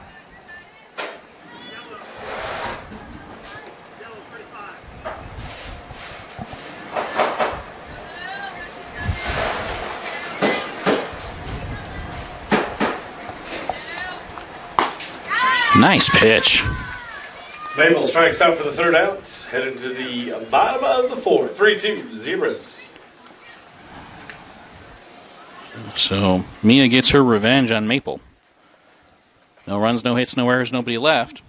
S3: Nice pitch.
S5: Maple strikes out for the third out. Headed to the bottom of the fourth. 3-2 Zebras.
S3: So Mia gets her revenge on Maple. No runs, no hits, no errors, nobody left.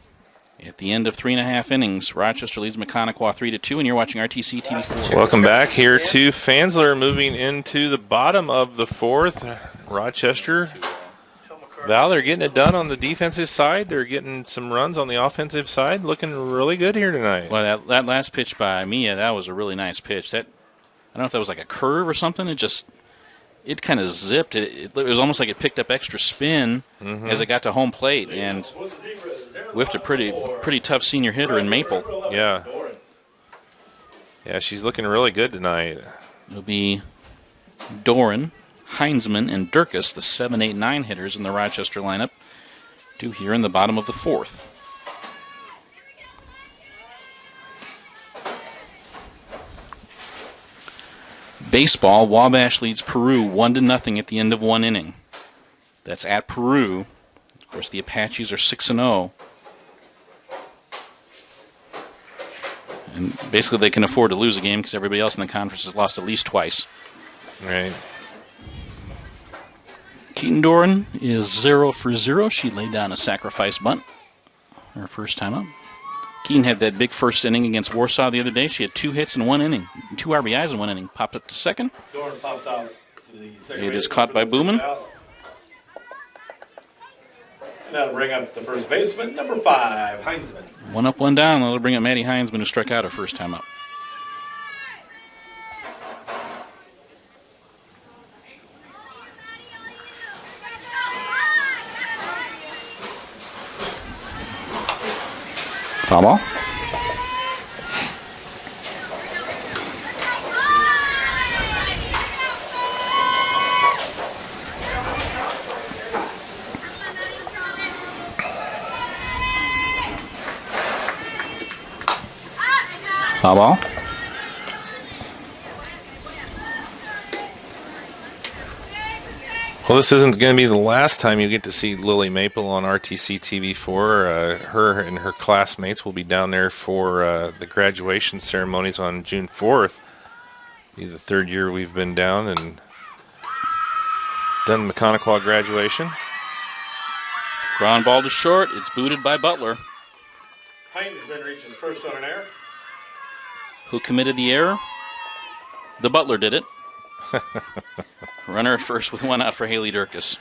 S3: At the end of 3.5 innings, Rochester leads Maconaquah 3-2, and you're watching RTC TV4.
S2: Welcome back here to Fansler, moving into the bottom of the fourth. Rochester, Val, they're getting it done on the defensive side. They're getting some runs on the offensive side. Looking really good here tonight.
S3: Well, that last pitch by Mia, that was a really nice pitch. I don't know if that was like a curve or something. It kind of zipped. It was almost like it picked up extra spin as it got to home plate, and whiffed a pretty tough senior hitter in Maple.
S2: Yeah. Yeah, she's looking really good tonight.
S3: It'll be Doran, Heinzman, and Durkis, the 7, 8, 9 hitters in the Rochester lineup, due here in the bottom of the fourth. Baseball, Wabash leads Peru 1-0 at the end of 1 inning. That's at Peru. Of course, the Apaches are 6-0. And basically they can afford to lose a game because everybody else in the conference has lost at least twice.
S2: Right.
S3: Keaton Doran is 0 for 0. She laid down a sacrifice bunt her first time up. Keaton had that big first inning against Warsaw the other day. She had 2 hits in 1 inning, 2 RBIs in 1 inning. Popped up to second.
S5: Doran pops out to the second.
S3: It is caught by Booman.
S5: And that'll bring up the first baseman, number 5, Heinzman.
S3: 1 up, 1 down. That'll bring up Manny Heinzman, who struck out her first time up. Foul ball. Foul ball.
S2: Well, this isn't going to be the last time you get to see Lily Maple on RTC TV4. Her and her classmates will be down there for the graduation ceremonies on June 4th. Be the 3rd year we've been down and done Maconaquah graduation.
S3: Ground ball to short. It's booted by Butler.
S5: Heinzman reaches first on an error.
S3: Who committed the error? The Butler did it. Runner at first with 1 out for Haley Durkis.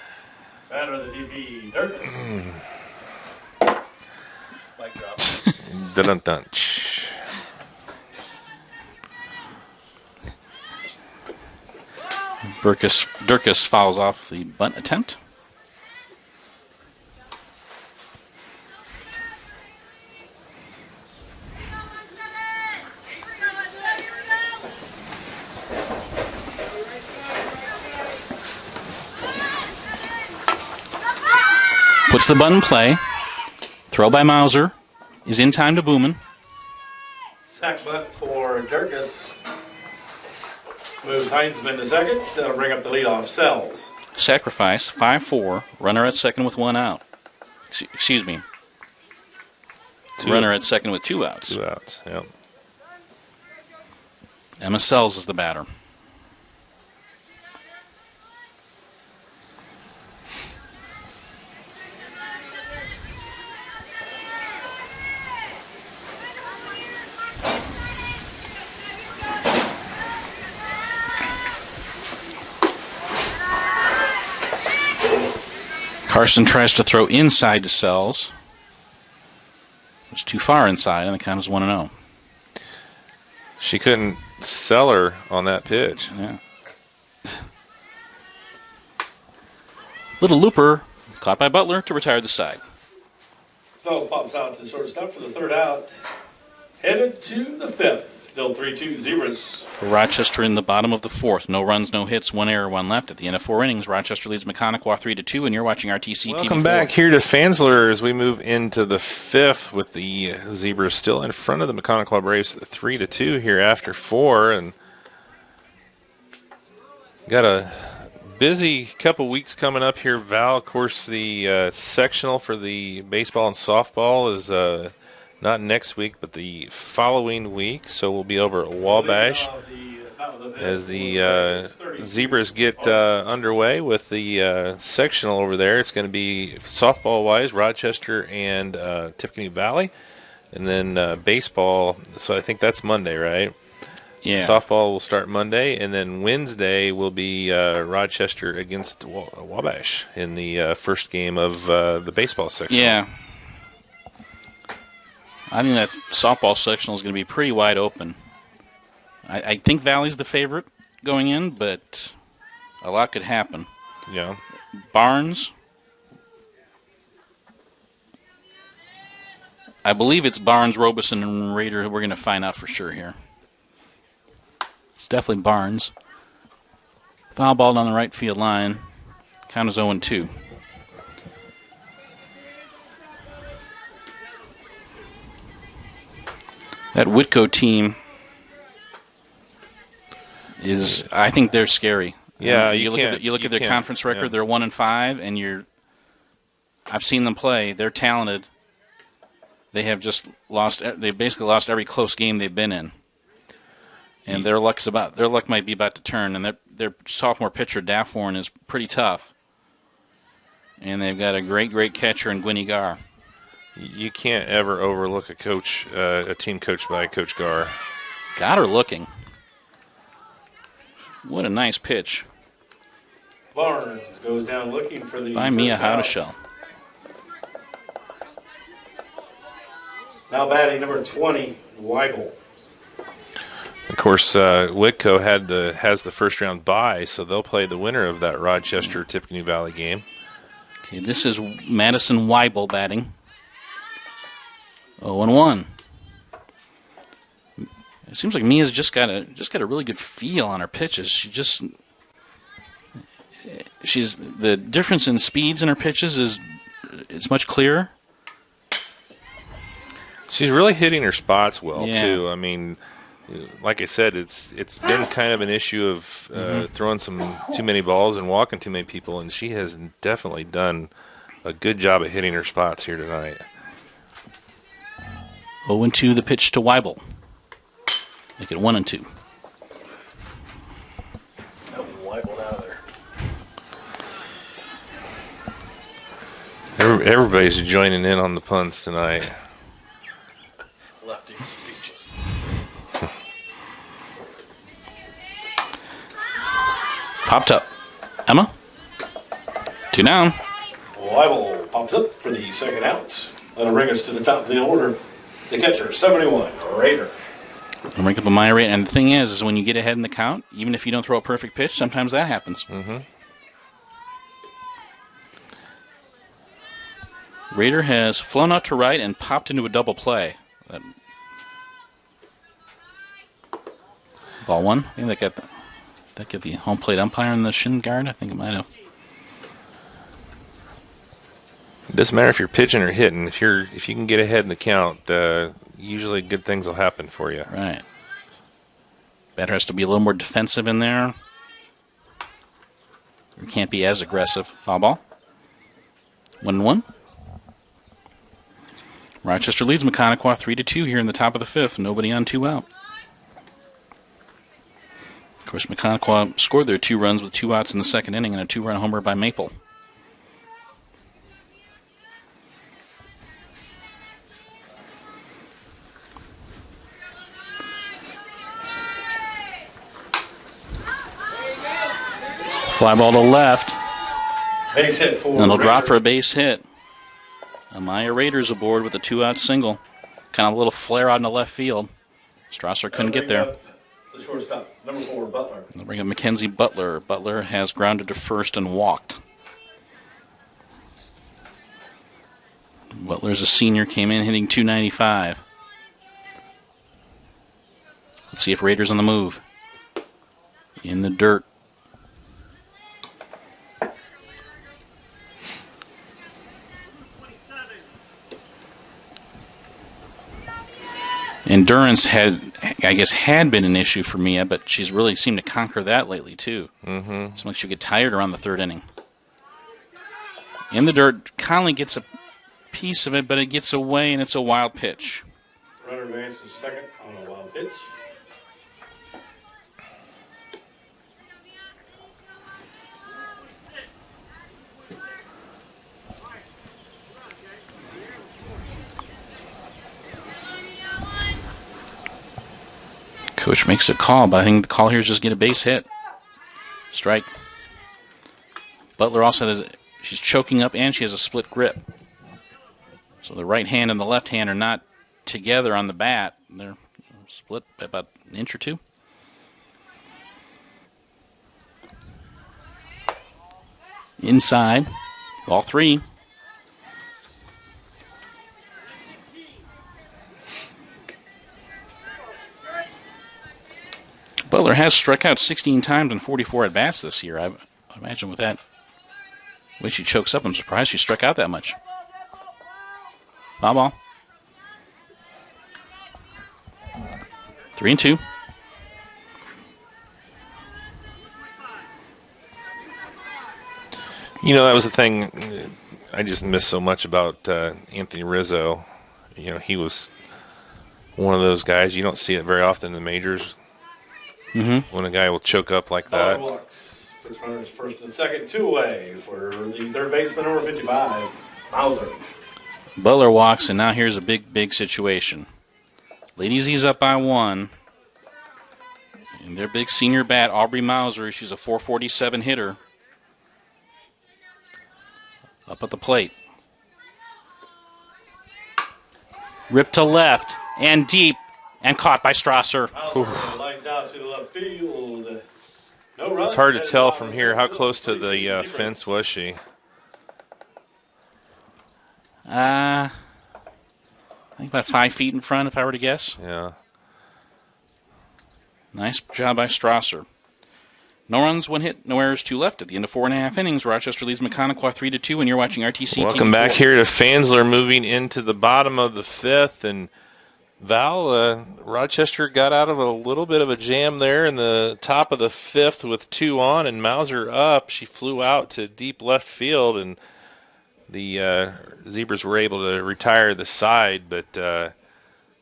S5: Batter of the DP, Durkis. Mic drop.
S2: Dun-dun-dun-ch.
S3: Durkis fouls off the bunt attempt. Puts the bunt in play. Throw by Mauser is in time to Booman.
S5: Sack bunt for Durkis. Moves Heinzman to second. That'll bring up the leadoff Sells.
S3: Sacrifice, 5-4. Runner at second with 1 out. Excuse me. Runner at second with 2 outs.
S2: 2 outs, yep.
S3: Emma Sells is the batter. Carson tries to throw inside to Sells. It's too far inside, and the count is 1-0.
S2: She couldn't sell her on that pitch.
S3: Yeah. Little looper caught by Butler to retire the side.
S5: Sells pops out to the shortstop for the 3rd out. Headed to the 5th. Still 3-2 Zebras.
S3: Rochester in the bottom of the 4th. No runs, no hits, 1 error, 1 left. At the end of 4 innings, Rochester leads Maconaquah 3-2, and you're watching RTC TV4.
S2: Welcome back here to Fansler as we move into the 5th with the Zebras still in front of the Maconaquah Braves 3-2 here after 4. And got a busy couple weeks coming up here, Val. Of course, the sectional for the baseball and softball is not next week, but the following week. So we'll be over at Wabash as the Zebras get underway with the sectional over there. It's going to be softball-wise, Rochester and Tippecanoe Valley. And then baseball, so I think that's Monday, right?
S3: Yeah.
S2: Softball will start Monday, and then Wednesday will be Rochester against Wabash in the first game of the baseball section.
S3: Yeah. I think that softball sectional is going to be pretty wide open. I think Valley's the favorite going in, but a lot could happen.
S2: Yeah.
S3: Barnes. I believe it's Barnes, Robeson, and Raider. We're going to find out for sure here. It's definitely Barnes. Foul ball on the right field line. Count is 0-2. That Whitco team is, I think they're scary.
S2: Yeah,
S3: you look at their conference record.
S2: Yeah.
S3: They're 1-5, and I've seen them play. They're talented. They have just lost. They basically lost every close game they've been in, and their luck might be about to turn. And their sophomore pitcher Dafforn is pretty tough, and they've got a great catcher in Gwynny Gar.
S2: You can't ever overlook a team coached by Coach Gar.
S3: Got her looking. What a nice pitch
S5: Barnes goes down looking for the
S3: by Mia Howdeshell.
S5: Now batting number 20, Weigel.
S2: Of course, Whitco has the first round bye, so they'll play the winner of that Rochester Tippecanoe Valley game.
S3: Okay, this is Madison Weibel batting. 0-1. It seems like Mia's just got a really good feel on her pitches. She's the difference in speeds in her pitches it's much clearer.
S2: She's really hitting her spots well too.
S3: Yeah.
S2: I mean, like I said, it's been kind of an issue of throwing too many balls and walking too many people, and she has definitely done a good job at hitting her spots here tonight.
S3: 0-2 the pitch to Weibel. Make it 1-2.
S5: Weigel out of there.
S2: Everybody's joining in on the puns tonight.
S5: Lefty speeches.
S3: Popped up. Emma. 2 down.
S5: Weigel pops up for the second out. That'll bring us to the top of the order. The catcher, 71, Raider.
S3: And rank up a minor rate. And the thing is when you get ahead in the count, even if you don't throw a perfect pitch, sometimes that happens.
S2: Mm-hmm.
S3: Raider has flown out to right and popped into a double play. Ball one. I think that got the home plate umpire in the shin guard. I think it might have.
S2: It doesn't matter if you're pitching or hitting. If you can get ahead in the count, usually good things will happen for you.
S3: Right. Batter has to be a little more defensive in there. You can't be as aggressive. Foul ball. 1-1. Rochester leads Maconaquah 3-2 here in the top of the fifth. Nobody on, 2 out. Of course, Maconaquah scored their 2 runs with 2 outs in the second inning and a 2-run homer by Maple. Fly ball to left.
S5: Base hit for
S3: And they'll
S5: Raider.
S3: drop for a base hit. Amaya Raiders aboard with a 2-out single. Kind of a little flare out in the left field. Strasser couldn't get there.
S5: The shortstop, number 4, Butler.
S3: They'll bring up Mackenzie Butler. Butler has grounded to first and walked. Butler's a senior, came in hitting .295. Let's see if Raiders on the move. In the dirt. And endurance had been an issue for Mia, but she's really seemed to conquer that lately, too. Mm-hmm. Seems like she'll get tired around the third inning. In the dirt, Conley gets a piece of it, but it gets away, and it's a wild pitch.
S5: Runner advances second on a wild pitch.
S3: Coach makes a call, but I think the call here is just get a base hit. Strike. Butler also has, she's choking up and she has a split grip. So the right hand and the left hand are not together on the bat. They're split by about an inch or two. Inside, ball 3. Butler has struck out 16 times in 44 at-bats this year. I imagine with that way she chokes up, I'm surprised she struck out that much. Foul ball. 3-2.
S2: You know, that was the thing I just missed so much about Anthony Rizzo. You know, he was one of those guys. You don't see it very often in the majors. When a guy will choke up like that.
S5: Walks. First runner is first and second, 2-away for the third baseman, number 55, Mauser.
S3: Butler walks, and now here's a big situation. Lady Z's up by 1. And their big senior bat, Aubrey Mauser, she's a 447 hitter. Up at the plate. Ripped to left and deep. And caught by Strasser.
S5: Lights out to the left field. No run.
S2: It's hard to tell from here how close to the fence was she.
S3: I think about 5 feet in front, if I were to guess.
S2: Yeah.
S3: Nice job by Strasser. No runs, 1 hit, no errors, 2 left. At the end of 4.5 innings, Rochester leads Maconaquah 3-2, and you're watching RTC.
S2: Welcome back here to Fansler, moving into the bottom of the 5th, and Val, Rochester got out of a little bit of a jam there in the top of the 5th with 2 on, and Mauser up. She flew out to deep left field, and the Zebras were able to retire the side, but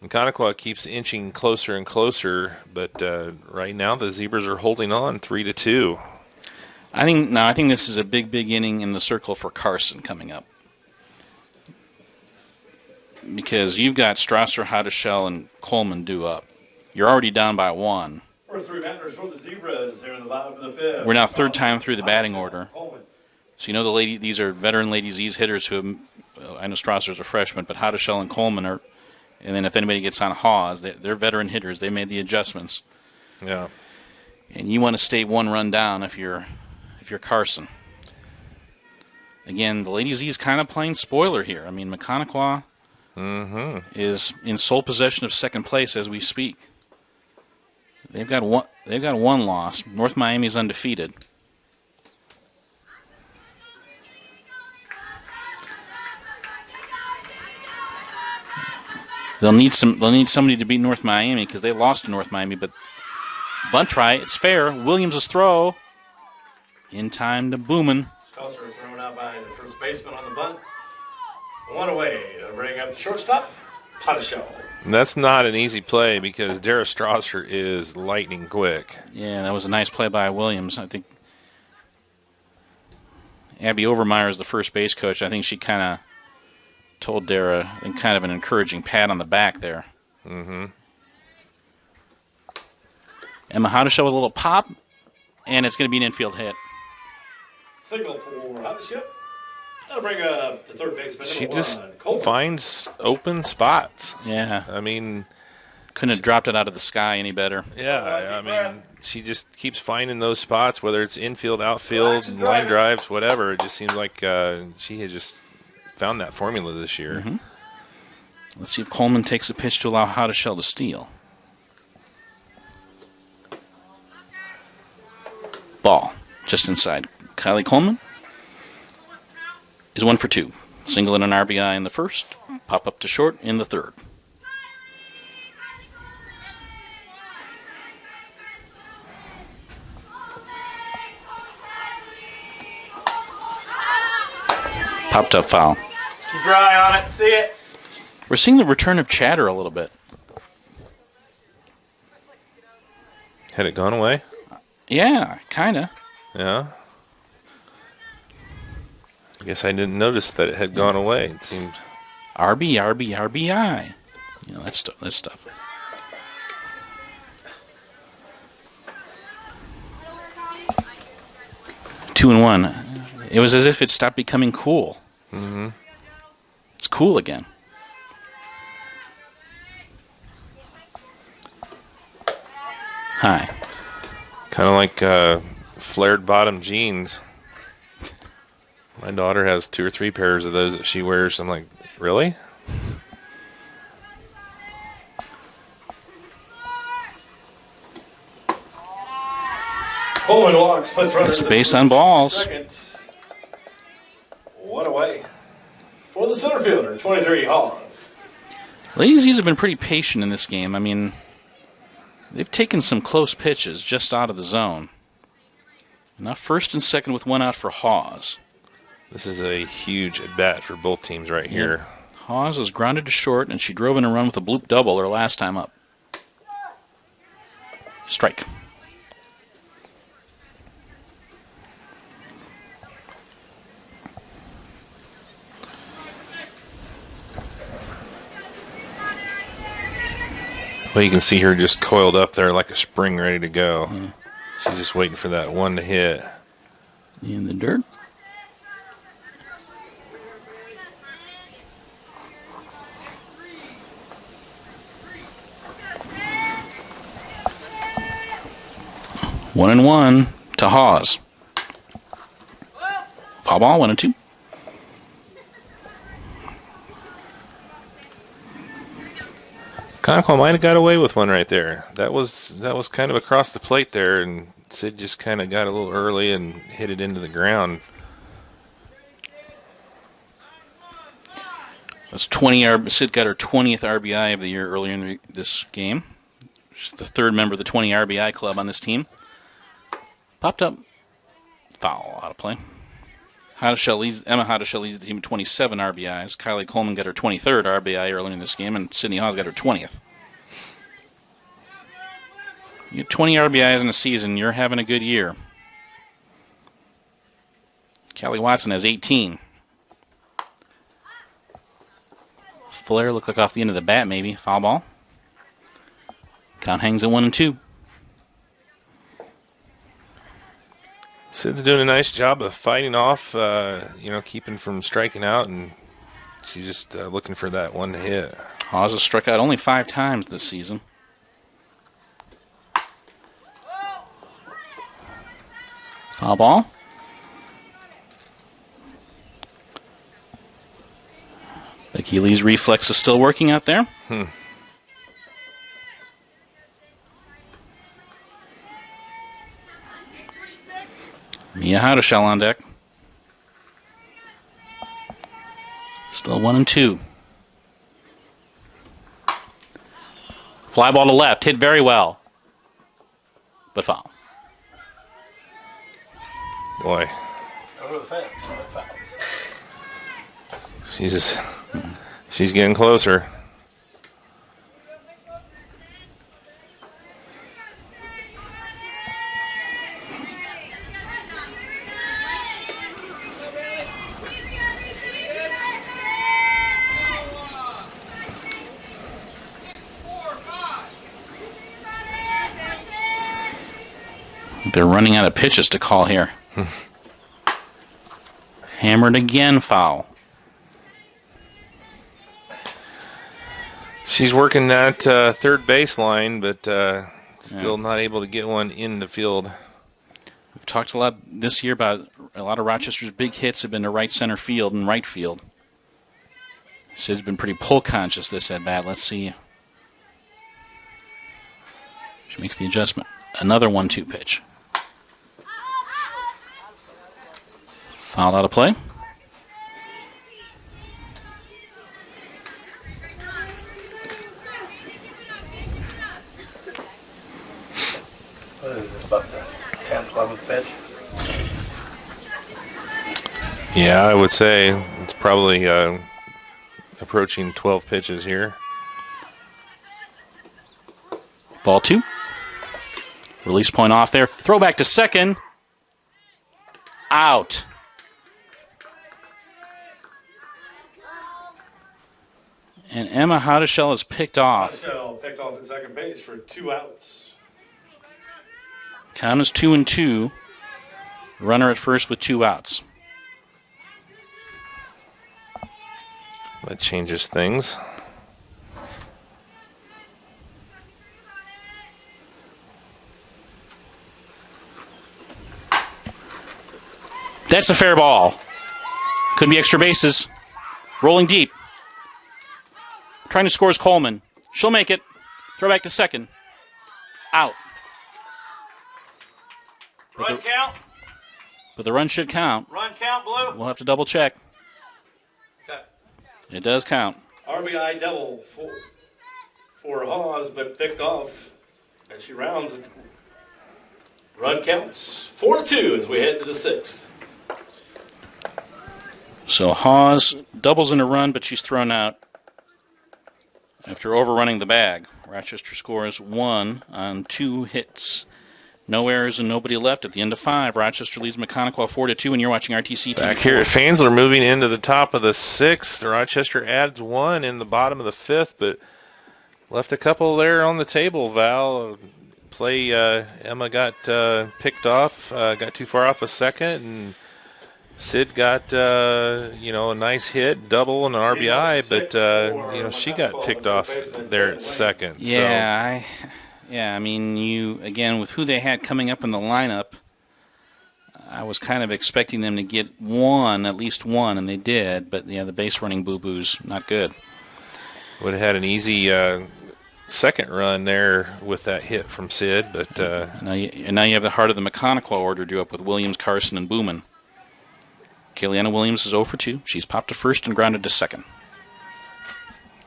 S2: Maconaquah keeps inching closer and closer, but right now the Zebras are holding on 3-2.
S3: I think this is a big inning in the circle for Carson coming up. Because you've got Strasser, Hadashell, and Coleman due up. You're already down by 1.
S5: First 3 batters for the Zebras here in the bottom of the 5th.
S3: We're now 3rd time through the batting order. So you know these are veteran Lady Z's hitters who I know Strasser's a freshman, but Hadashell and Coleman are, and then if anybody gets on Hawes, they're veteran hitters. They made the adjustments.
S2: Yeah.
S3: And you want to stay 1 run down if you're Carson. Again, the Lady Z's kind of playing spoiler here. I mean, Maconaquah is in sole possession of 2nd place as we speak. They've got one loss. North Miami's undefeated. They'll need somebody to beat North Miami because they lost to North Miami. But bunt try, it's fair. Williams' throw in time to Booman.
S5: Strasser thrown out by the first baseman on the bunt. 1 away to bring up the shortstop, Hadashell.
S2: That's not an easy play because Dara Strasser is lightning quick.
S3: Yeah, that was a nice play by Williams. I think Abby Overmeyer is the first base coach. I think she kind of told Dara in kind of an encouraging pat on the back there.
S2: Mm-hmm.
S3: Emma Hadashell with a little pop, and it's going to be an infield hit.
S5: Signal for Hadashell. That'll bring up the third baseman.
S2: She
S5: number
S2: just
S5: 1, Coleman.
S2: finds open spots.
S3: Yeah.
S2: I mean,
S3: couldn't have dropped it out of the sky any better.
S2: Yeah, I mean, she just keeps finding those spots, whether it's infield, outfield, line drives, whatever. It just seems like she has just found that formula this year.
S3: Mm-hmm. Let's see if Coleman takes a pitch to allow Hadashell to steal. Ball, just inside. Kylie Coleman is 1 for 2. Single and an RBI in the 1st. Pop up to short in the 3rd. Popped up foul.
S5: Keep your eye on it. See it.
S3: We're seeing the return of chatter a little bit.
S2: Had it gone away?
S3: Yeah, kind of.
S2: Yeah. I guess I didn't notice that it had gone away. It seemed
S3: RBI. You know, that stuff. Two and one. It was as if it stopped becoming cool.
S2: Mm-hmm.
S3: It's cool again. Hi.
S2: kind of like flared bottom jeans. My daughter has 2 or 3 pairs of those that she wears. I'm like, really?
S5: Coleman walks, puts runners.
S3: It's based on balls.
S5: Second. 1 away for the center fielder, 23 Hawes.
S3: Ladies have been pretty patient in this game. I mean, they've taken some close pitches just out of the zone. Now first and second with 1 out for Hawes.
S2: This is a huge at-bat for both teams right here.
S3: Hawes was grounded to short, and she drove in a run with a bloop double her last time up. Strike.
S2: Well, you can see her just coiled up there like a spring ready to go. Yeah. She's just waiting for that one to hit.
S3: In the dirt. One and one to Hawes. Foul ball, 1-2.
S2: Maconaquah might have got away with one right there. That was kind of across the plate there, and Sid just kind of got a little early and hit it into the ground.
S3: That's 20. Sid got her 20th RBI of the year earlier in this game. She's the third member of the 20 RBI club on this team. Popped up. Foul, out of play. Emma Hoddeshell leads the team with 27 RBIs. Kylie Coleman got her 23rd RBI earlier in this game, and Sydney Hawes got her 20th. You get 20 RBIs in a season, you're having a good year. Callie Watson has 18. Flare looked like off the end of the bat, maybe. Foul ball. Count hangs at 1-2.
S2: Sid's doing a nice job of fighting off, keeping from striking out, and she's just looking for that one to hit.
S3: Hawes has struck out only 5 times this season. Foul ball. Becky Lee's reflex is still working out there. Mia Hoddeshell on deck. Still 1-2. Fly ball to left. Hit very well. But foul.
S2: Boy.
S5: Over the fence.
S2: She's getting closer.
S3: They're running out of pitches to call here. Hammered again, foul.
S2: She's working that third baseline, but still not able to get one in the field.
S3: We've talked a lot this year about a lot of Rochester's big hits have been to right center field and right field. Sid's been pretty pull conscious this at bat. Let's see. She makes the adjustment. Another 1-2 pitch. Foul out of play.
S5: What is this, about the 10th, 11th pitch?
S2: Yeah, I would say It's probably approaching 12 pitches here.
S3: Ball 2. Release point off there. Throw back to second. Out. And Emma Houdeshell is picked off.
S5: Houdeshell picked off at second base for 2 outs.
S3: Count is 2-2. Runner at first with 2 outs.
S2: That changes things.
S3: That's a fair ball. Could be extra bases. Rolling deep. Trying to score is Coleman. She'll make it. Throw back to second. Out.
S5: Run count.
S3: But the run should count.
S5: Run count, Blue.
S3: We'll have to double check.
S5: Okay.
S3: It does count.
S5: RBI double for Hawes, but picked off as she rounds it. Run counts 4-2 as we head to the 6th.
S3: So Hawes doubles in a run, but she's thrown out after overrunning the bag. Rochester scores 1 on 2 hits. No errors and nobody left at the end of 5. Rochester leads Maconaquah 4-2, and you're watching RTC TV.
S2: Back here at Fansler, moving into the top of the 6th. Rochester adds 1 in the bottom of the 5th, but left a couple there on the table, Val. Emma got picked off, got too far off a second, and Sid got a nice hit, double and an RBI, but she got picked off there at second.
S3: Yeah, I mean, with who they had coming up in the lineup, I was kind of expecting them to get at least one, and they did, but the base running boo-boos, not good.
S2: Would have had an easy second run there with that hit from Sid, but
S3: now you have the heart of the Maconaquah order due up with Williams, Carson, and Booman. Kaliana Williams is 0 for 2. She's popped to first and grounded to second.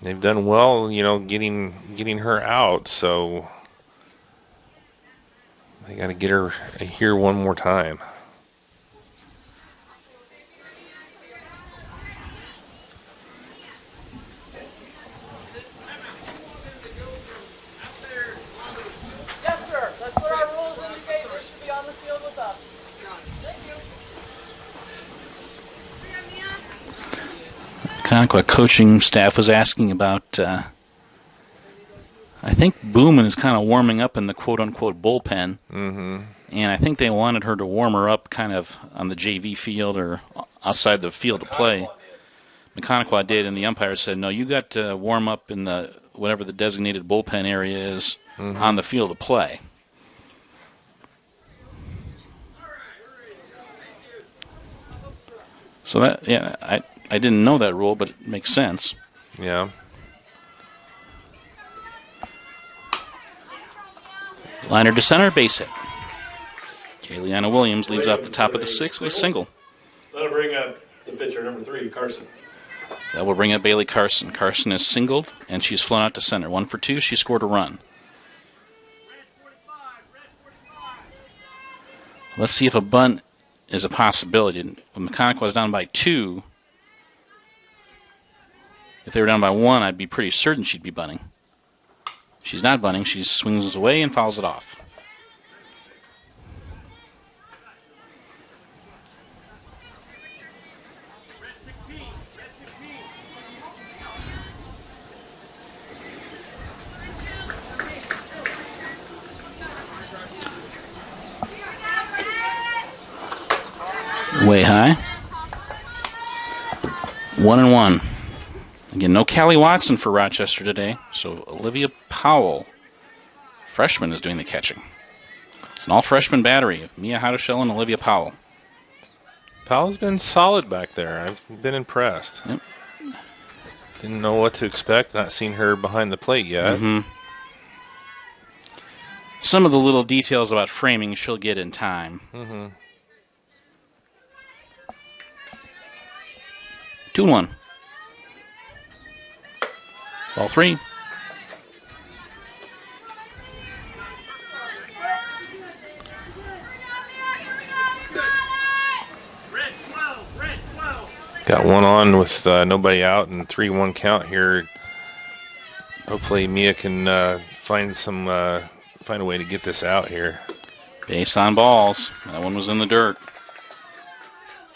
S2: They've done well, getting her out, so they got to get her here one more time.
S6: Yes, sir. That's what our rules indicate. They should be on the field with us. Thank you.
S3: Maconaquah coaching staff was asking about, I think Booman is kind of warming up in the quote-unquote bullpen.
S2: Mm-hmm.
S3: And I think they wanted her to warm her up kind of on the JV field or outside the field to play. Maconaquah did, and the umpire said, no, you got to warm up in the whatever the designated bullpen area is on the field to play. So I didn't know that rule, but it makes sense.
S2: Yeah.
S3: Liner to center, base hit. Kaliana Williams leads off the top of the 6th with a single.
S5: That'll bring up the pitcher, number 3, Carson.
S3: That will bring up Bailey Carson. Carson is singled, and she's flown out to center. 1 for 2, she scored a run. Let's see if a bunt is a possibility. When Maconaquah was down by 2, if they were down by 1, I'd be pretty certain she'd be bunting. She's not bunting. She swings away and fouls it off. Way high. 1-1. Again, no Callie Watson for Rochester today, so Olivia Powell, freshman, is doing the catching. It's an all-freshman battery of Mia Houdeshell and Olivia Powell.
S2: Powell's been solid back there. I've been impressed.
S3: Yep.
S2: Didn't know what to expect, not seen her behind the plate yet.
S3: Mm-hmm. Some of the little details about framing she'll get in time.
S2: Mm-hmm.
S3: 2-1. Ball 3.
S2: Got one on with nobody out and 3-1 count here. Hopefully Mia can find a way to get this out here.
S3: Base on balls. That one was in the dirt.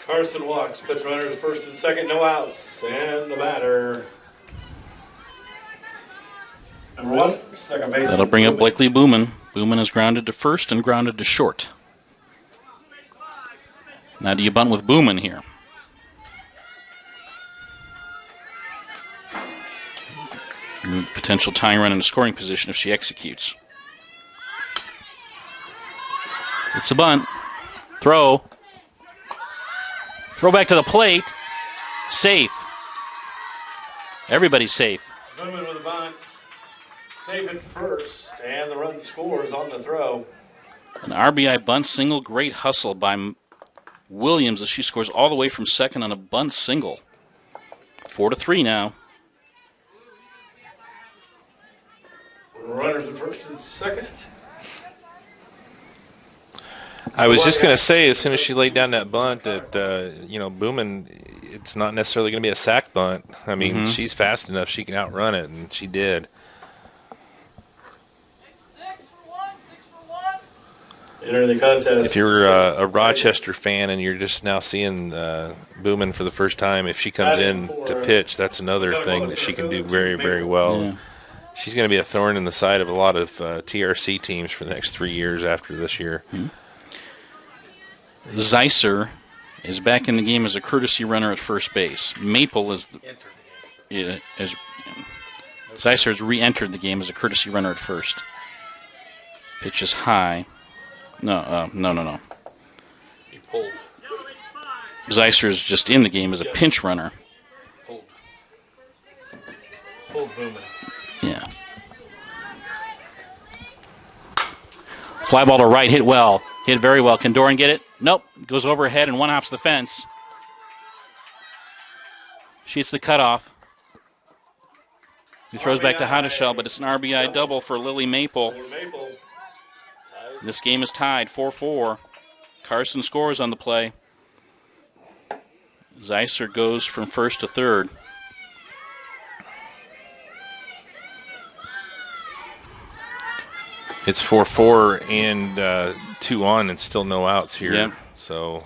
S5: Carson walks, pitch runners first and second, no outs, and the batter. Number 1, second base.
S3: That'll bring up Blakely Booman. Booman is grounded to first and grounded to short. Now do you bunt with Booman here? Potential tying run in a scoring position if she executes. It's a bunt. Throw. Throw back to the plate. Safe. Everybody's safe.
S5: Bowman with a bunt. Safe at first, and the run scores on the throw.
S3: An RBI bunt single. Great hustle by Williams as she scores all the way from second on a bunt single. 4-3 now.
S5: Runners at first and second.
S2: I was just going to say, as soon as she laid down that bunt, that Booman, it's not necessarily going to be a sack bunt. I mean, she's fast enough; she can outrun it, and she did.
S6: 6 for 1.
S5: Entering the contest.
S2: If you're a Rochester fan and you're just now seeing Booman for the first time, if she comes in to pitch, that's another thing that she can do very, very well.
S3: Yeah.
S2: She's going to be a thorn in the side of a lot of TRC teams for the next 3 years after this year.
S3: Zeiser is back in the game as a courtesy runner at first base. Maple is Zeiser has re-entered the game as a courtesy runner at first. Pitch is high. No.
S5: He pulled.
S3: Zeiser is just in the game as a pinch runner.
S5: Pulled Booman.
S3: Yeah. Fly ball to right, hit well. Hit very well. Can Doran get it? Nope. Goes overhead and one hops the fence. She hits the cutoff. He throws back to Hottishell, but it's an RBI double for Lily Maple. This game is tied 4-4. Carson scores on the play. Zeiser goes from first to third.
S2: It's 4-4 and 2 on and still no outs here.
S3: Yep.
S2: So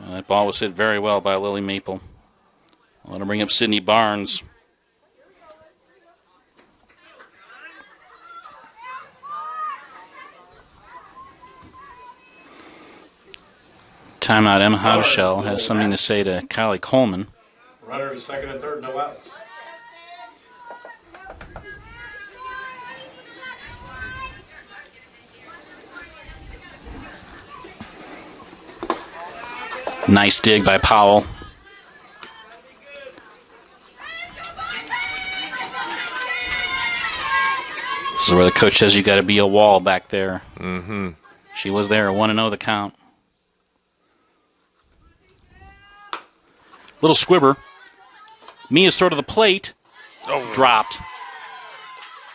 S3: That ball was hit very well by Lily Maple. I want to bring up Sydney Barnes. Timeout. Emma Hottishell has something to say to Kylie Coleman.
S5: Runners second and third, no outs.
S3: Nice dig by Powell. This is where the coach says you got to be a wall back there.
S2: Mm-hmm.
S3: She was there, 1-0 the count. Little squibber. Mia's throw to the plate. Oh. Dropped.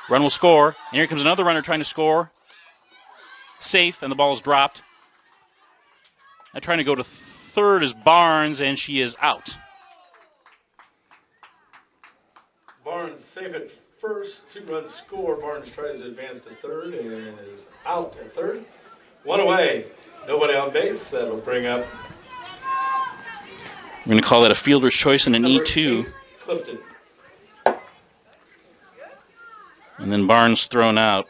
S3: Run will score. And here comes another runner trying to score. Safe, and the ball is dropped. Now trying to go to third is Barnes, and she is out.
S5: Barnes safe at first. 2-run score. Barnes tries to advance to third and is out at third. One away. Nobody on base. That'll bring up.
S3: We're going to call that a fielder's choice and an
S5: number
S3: E2.
S5: 8, Clifton.
S3: And then Barnes thrown out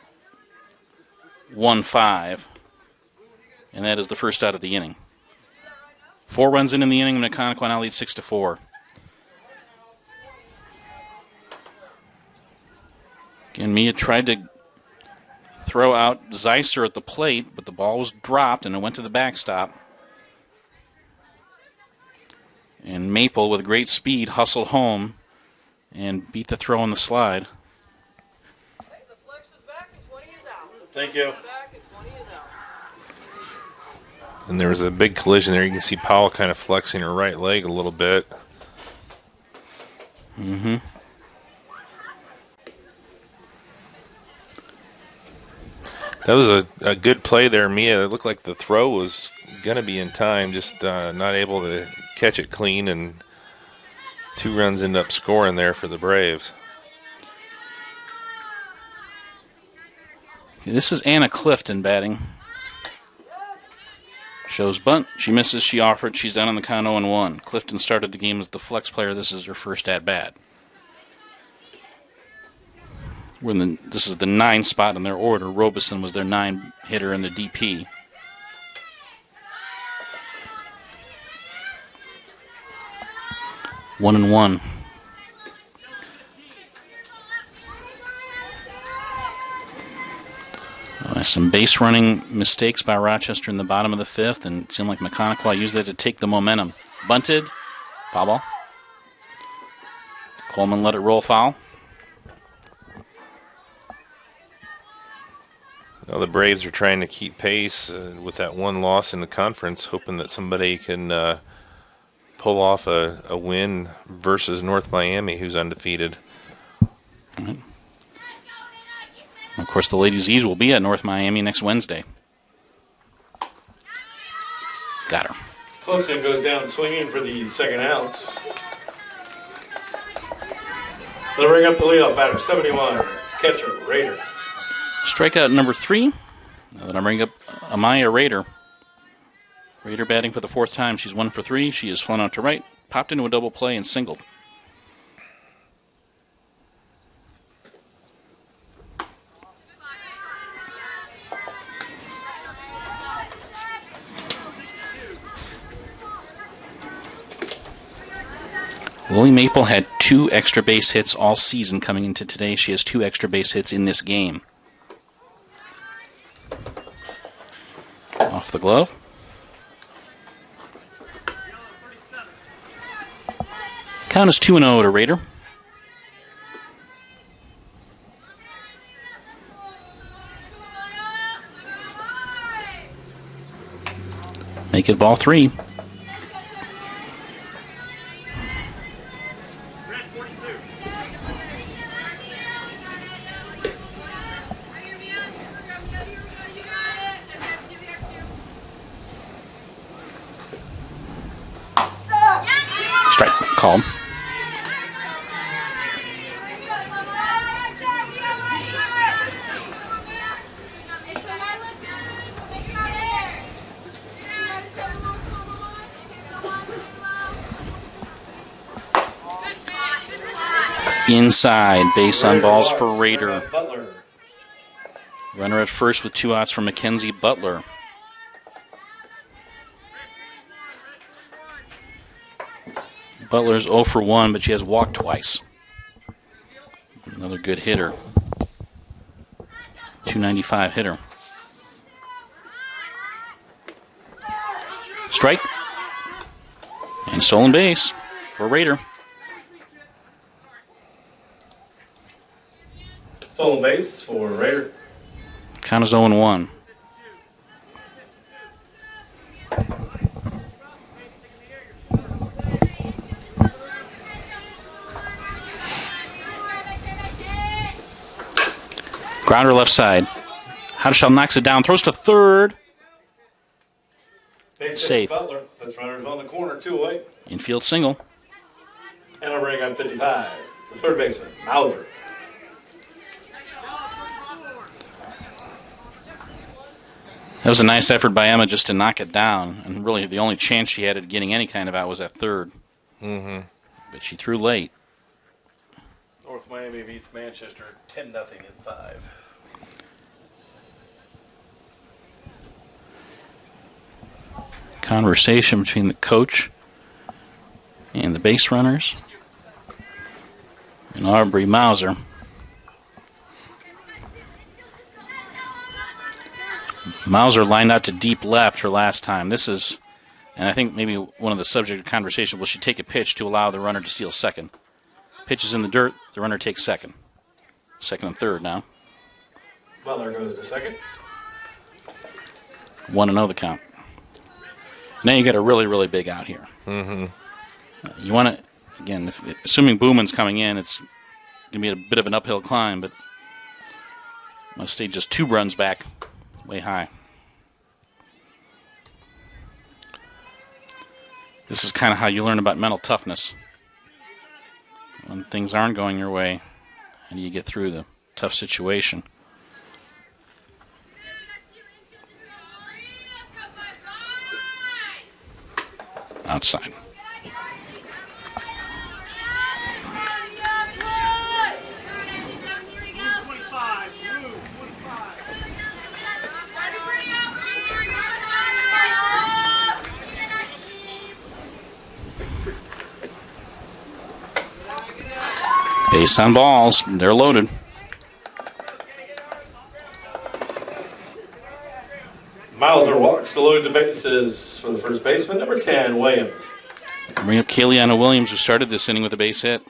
S3: 1-5. And that is the first out of the inning. 4 runs in the inning. Maconaquah now leads 6-4. Again, Mia tried to throw out Zeiser at the plate, but the ball was dropped and it went to the backstop. And Maple, with great speed, hustled home and beat the throw on the slide.
S6: The flex is back and 20 is out.
S5: Thank you.
S6: Back and 20 is out.
S2: And there was a big collision there. You can see Powell kind of flexing her right leg a little bit.
S3: Mm-hmm.
S2: That was a good play there, Mia. It looked like the throw was going to be in time, just not able to catch it clean. And 2 runs end up scoring there for the Braves.
S3: This is Anna Clifton batting. Shows bunt. She misses. She offered. She's down on the count 0-1. Clifton started the game as the flex player. This is her first at bat. This is the 9 spot in their order. Robeson was their 9 hitter in the DP. One and one. Some base running mistakes by Rochester in the bottom of the 5th, and it seemed like Maconaquah used that to take the momentum. Bunted, foul ball. Coleman let it roll, foul.
S2: Well, the Braves are trying to keep pace with that 1 loss in the conference, hoping that somebody can pull off a win versus North Miami, who's undefeated.
S3: Right. Of course, the Lady Z's will be at North Miami next Wednesday. Got her.
S5: Clifton goes down swinging for the second out. They'll bring up the leadoff batter, 71, catcher, Raider.
S3: Strikeout number 3. Then I bring up Amaya Raider. Raider batting for the 4th time. She's 1 for 3. She is flown out to right, popped into a double play, and singled. Lily Maple had 2 extra base hits all season coming into today. She has 2 extra base hits in this game. Off the glove. Count is 2-0 to Raider. Make it ball 3. Strike called. Inside, base on balls for Raider. Runner at first with 2 outs for Mackenzie Butler. Butler's 0 for 1, but she has walked twice. Another good hitter. 295 hitter. Strike. And stolen base for Raider.
S5: Stolen base for Raider.
S3: Count is 0-1. Grounder left side. Hadashell knocks it down, throws to third. Safe.
S5: Butler. Puts runners on the corner, 2 away.
S3: Infield single.
S5: And I'll bring up 55. The third baseman, Mauser.
S3: That was a nice effort by Emma just to knock it down. And really the only chance she had at getting any kind of out was at third.
S2: Mm-hmm.
S3: But she threw late.
S5: North Miami beats Manchester 10-0 in 5.
S3: Conversation between the coach and the base runners. And Aubrey Mauser. Mauser lined out to deep left her last time. This is, and I think maybe one of the subject of conversation, will she take a pitch to allow the runner to steal second? Pitch is in the dirt, the runner takes second. Second and third now.
S5: Butler goes to second.
S3: 1-0 the count. Now you got a really, really big out here.
S2: Mm-hmm.
S3: You want to, again, assuming Booman's coming in, it's going to be a bit of an uphill climb, but must stay just 2 runs back, way high. This is kind of how you learn about mental toughness. when things aren't going your way, how do you get through the tough situation? Outside. Base on balls. They're loaded.
S5: Mauser walks to load the bases for the first baseman, number 10, Williams.
S3: Bring up Kaliana Williams, who started this inning with a base hit.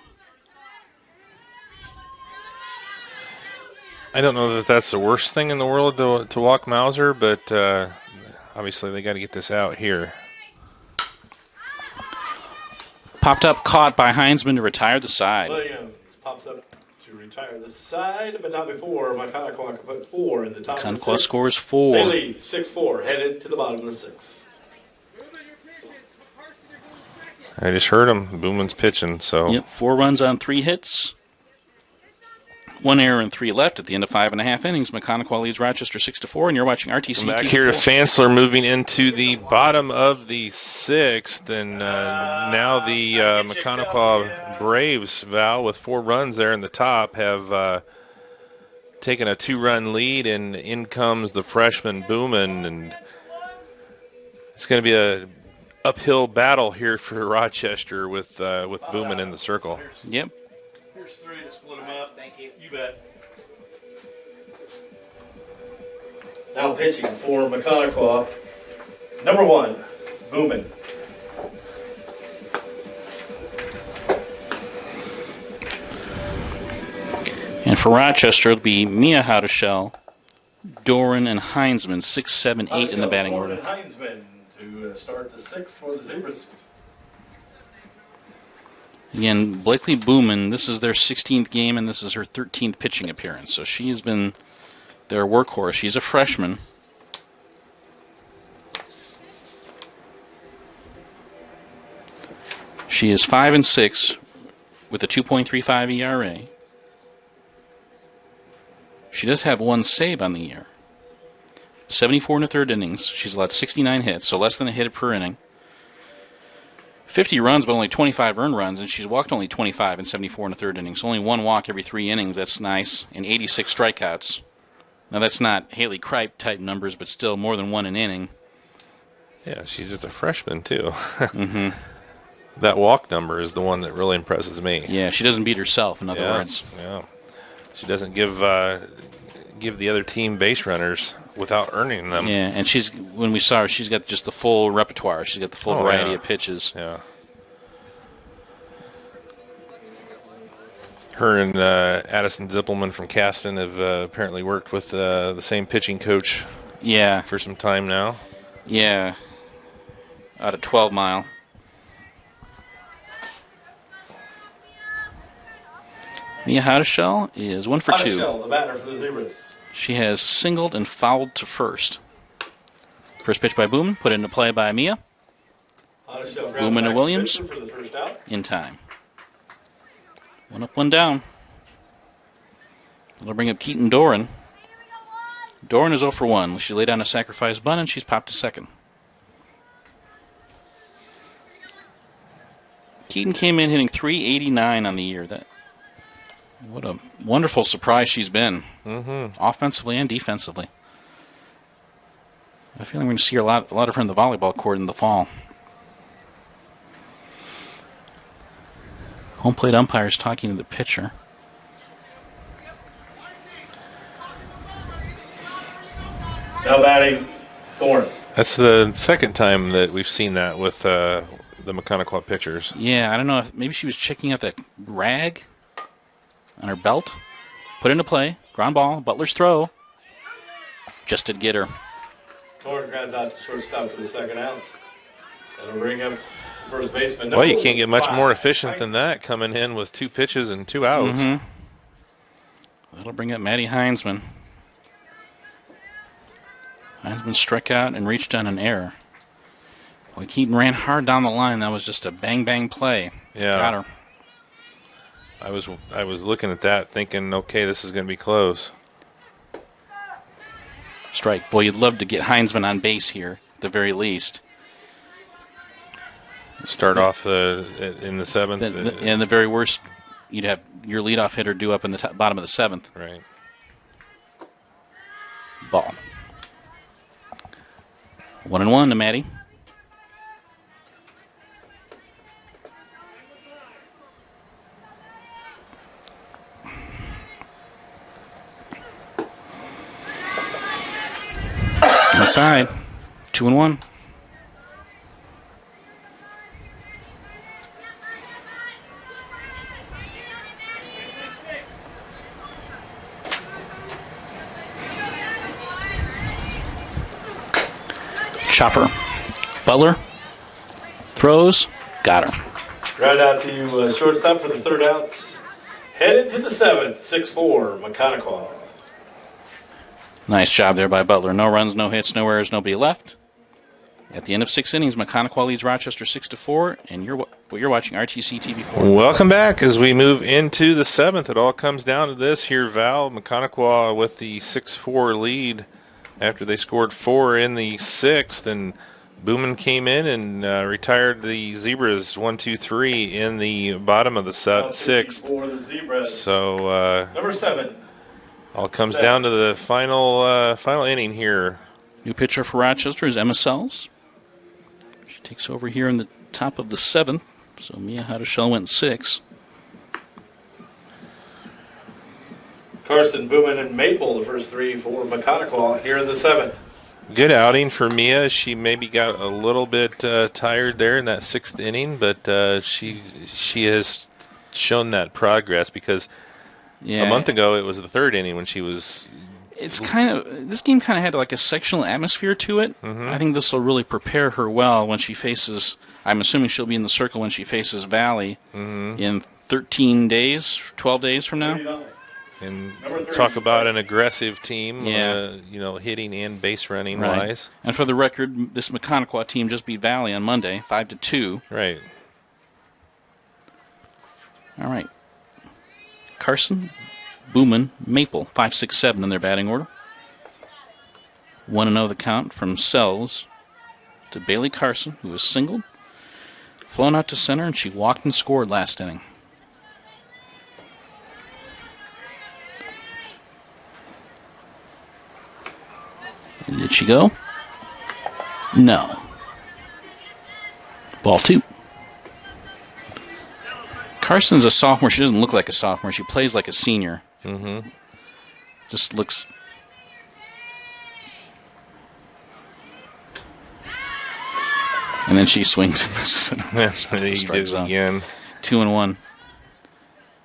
S2: I don't know that that's the worst thing in the world to walk Mauser, but obviously they got to get this out here.
S3: Popped up, caught by Heinzman to retire the side.
S5: Williams pops up to retire the side, but not before. Maconaquah can put 4 in the top of the
S3: Maconaquah
S5: 6th.
S3: scores 4.
S5: They lead 6-4, headed to the bottom of the 6th.
S2: I just heard him. Booman's pitching, so.
S3: Yep, 4 runs on 3 hits. 1 error and 3 left at the end of 5.5 innings. Maconaquah leads Rochester 6-4, and you're watching RTC.
S2: Back here to Fansler, moving into the bottom of the 6th, and now the Maconaquah Braves, Val, with 4 runs there in the top, have taken a 2-run lead, and in comes the freshman Booman, and it's going to be a uphill battle here for Rochester with Booman in the circle.
S3: Yep.
S5: Here's 3 to split them up. Thank you. You bet. Now pitching for Maconaquah, number 1, Booman.
S3: And for Rochester, it'll be Mia Houdeshell, Doran, and Heinzman, 6, 7, 8 in the batting order.
S5: Heinzman to start the 6th for the Zebras.
S3: Again, Blakely Booman, this is their 16th game, and this is her 13th pitching appearance. So she has been their workhorse. She's a freshman. She is 5-6 with a 2.35 ERA. She does have 1 save on the year. 74 1/3 innings. She's allowed 69 hits, so less than a hit per inning. 50 runs, but only 25 earned runs, and she's walked only 25 in 74 1/3 innings. Only 1 walk every 3 innings. That's nice. And 86 strikeouts. Now, that's not Haley Kripe type numbers, but still more than 1 an inning.
S2: Yeah, she's just a freshman, too. Mm-hmm. That walk number is the one that really impresses me.
S3: Yeah, she doesn't beat herself, in other words.
S2: Yeah. She doesn't give the other team base runners without earning them.
S3: Yeah, and when we saw her, she's got just the full repertoire. She's got the full variety of pitches.
S2: Yeah. Her and Addison Zippelman from Caston have apparently worked with the same pitching coach.
S3: Yeah.
S2: For some time now.
S3: Yeah. Out of 12 Mile. Mia Houdeshell is 1 for 2.
S5: Houdeshell, the batter for the Zebras.
S3: She has singled and fouled to first. First pitch by Booman, put into play by Mia. Booman to Williams.
S5: For the first out.
S3: In time. 1 up, 1 down. That'll bring up Keaton Doran. Doran is 0 for 1. She laid down a sacrifice bunt, and she's popped to second. Keaton came in hitting .389 on the year. What a wonderful surprise she's been, offensively and defensively. I feel like we're going to see a lot of her in the volleyball court in the fall. Home plate umpires talking to the pitcher.
S5: Now batting, Thorne.
S2: That's the second time that we've seen that with the Maconaquah pitchers.
S3: Yeah, I don't know. Maybe she was checking out that rag on her belt. Put into play. Ground ball. Butler's throw. Just did get her.
S5: Thorne grounds out to shortstop for the second out. That'll bring up first baseman.
S2: Well, you can't get much more efficient than that, coming in with 2 pitches and 2 outs.
S3: Mm-hmm. That'll bring up Manny Heinzman. Heinzman struck out and reached on an error. Well, Keaton ran hard down the line. That was just a bang-bang play.
S2: Yeah.
S3: Got her.
S2: I was looking at that thinking, okay, this is going to be close.
S3: Strike. Boy, you'd love to get Heinzman on base here, at the very least.
S2: Start off in the 7th.
S3: In the very worst, you'd have your leadoff hitter due up in the bottom of the 7th.
S2: Right.
S3: Ball. 1-1 to Maddie. Inside. 2-1. Chopper. Butler. Throws. Got her.
S5: Right out to shortstop for the third out. Headed to the 7th. 6-4, Maconaquah.
S3: Nice job there by Butler. No runs, no hits, no errors, nobody left. At the end of 6 innings, Maconaquah leads Rochester 6-4, and you're watching RTC TV4.
S2: Welcome back as we move into the 7th. It all comes down to this here, Val. Maconaquah with the 6-4 lead after they scored 4 in the 6th, and Booman came in and retired the Zebras 1-2-3 in the bottom of the 6th.
S5: For the Zebras.
S2: So
S5: Number 7.
S2: all comes down to the final inning here.
S3: New pitcher for Rochester is Emma Sells. She takes over here in the top of the 7th. So Mia Hadashell went 6.
S5: Carson, Booman, and Maple, the first 3 for Maconaquah here in the 7th.
S2: Good outing for Mia. She maybe got a little bit tired there in that 6th inning, but she has shown that progress because a month ago it was the 3rd inning when she was.
S3: This game kind of had like a sectional atmosphere to it.
S2: Mm-hmm.
S3: I think this will really prepare her well when she faces. I'm assuming she'll be in the circle when she faces Valley in 13 days, 12 days from now.
S2: And talk about an aggressive team, hitting and base running wise.
S3: And for the record, this Maconaquah team just beat Valley on Monday, 5-2.
S2: Right.
S3: All right. Carson, Booman, Maple, 5, 6, 7 in their batting order. 1-0 the count from Sells to Bailey Carson, who was singled, flown out to center, and she walked and scored last inning. Did she go? No. Ball 2. Carson's a sophomore. She doesn't look like a sophomore. She plays like a senior.
S2: Mm-hmm.
S3: Just looks... And then she swings and misses.
S2: He did it again.
S3: 2-1.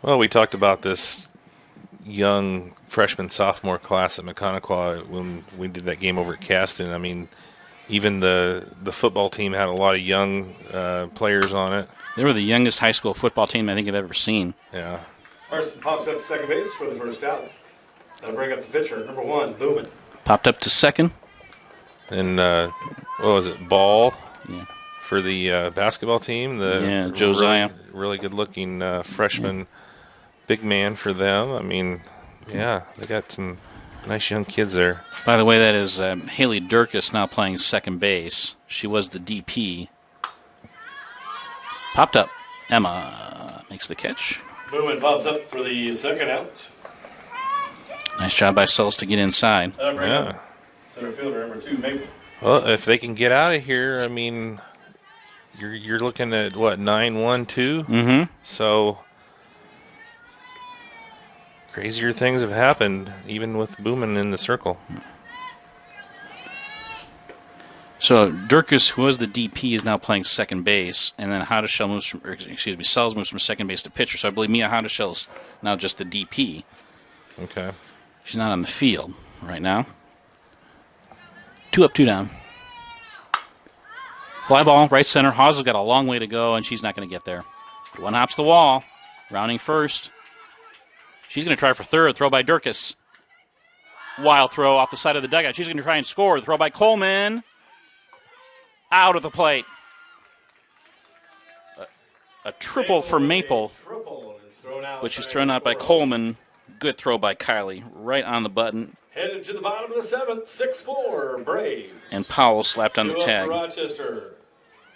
S2: Well, we talked about this young freshman sophomore class at Maconaquah when we did that game over at Caston. I mean, even the football team had a lot of young players on it.
S3: They were the youngest high school football team I think I've ever seen.
S2: Yeah.
S5: Carson pops up to second base for the first out. That'll bring up the pitcher, number 1, Booman.
S3: Popped up to second.
S2: And what was it, Ball?
S3: Yeah.
S2: For the basketball team.
S3: Josiah.
S2: Really good-looking freshman big man for them. I mean, yeah, they got some nice young kids there.
S3: By the way, that is Haley Durkis now playing second base. She was the DP. Popped up. Emma makes the catch.
S5: Booman pops up for the second out.
S3: Nice job by Sells to get inside.
S5: That'll bring up center fielder, number 2, Maple.
S2: Well, if they can get out of here, I mean, you're looking at, what, 9-1-2?
S3: Mm-hmm.
S2: So crazier things have happened, even with Booman in the circle.
S3: So Durkis, who was the DP, is now playing second base, and then Sells moves from second base to pitcher. So I believe Mia Hadashell is now just the DP.
S2: Okay.
S3: She's not on the field right now. 2 up, 2 down. Fly ball, right center. Hawes has got a long way to go, and she's not going to get there. One hops the wall, rounding first. She's going to try for third. Throw by Durkis. Wild throw off the side of the dugout. She's going to try and score. Throw by Coleman. Out of the plate. A triple for Maple.
S5: Triple, and
S3: but she's thrown out by Coleman. Good throw by Kylie, right on the button.
S5: Headed to the bottom of the 7th, 6-4, Braves.
S3: And Powell slapped on the
S5: 2 up
S3: tag.
S5: for Rochester.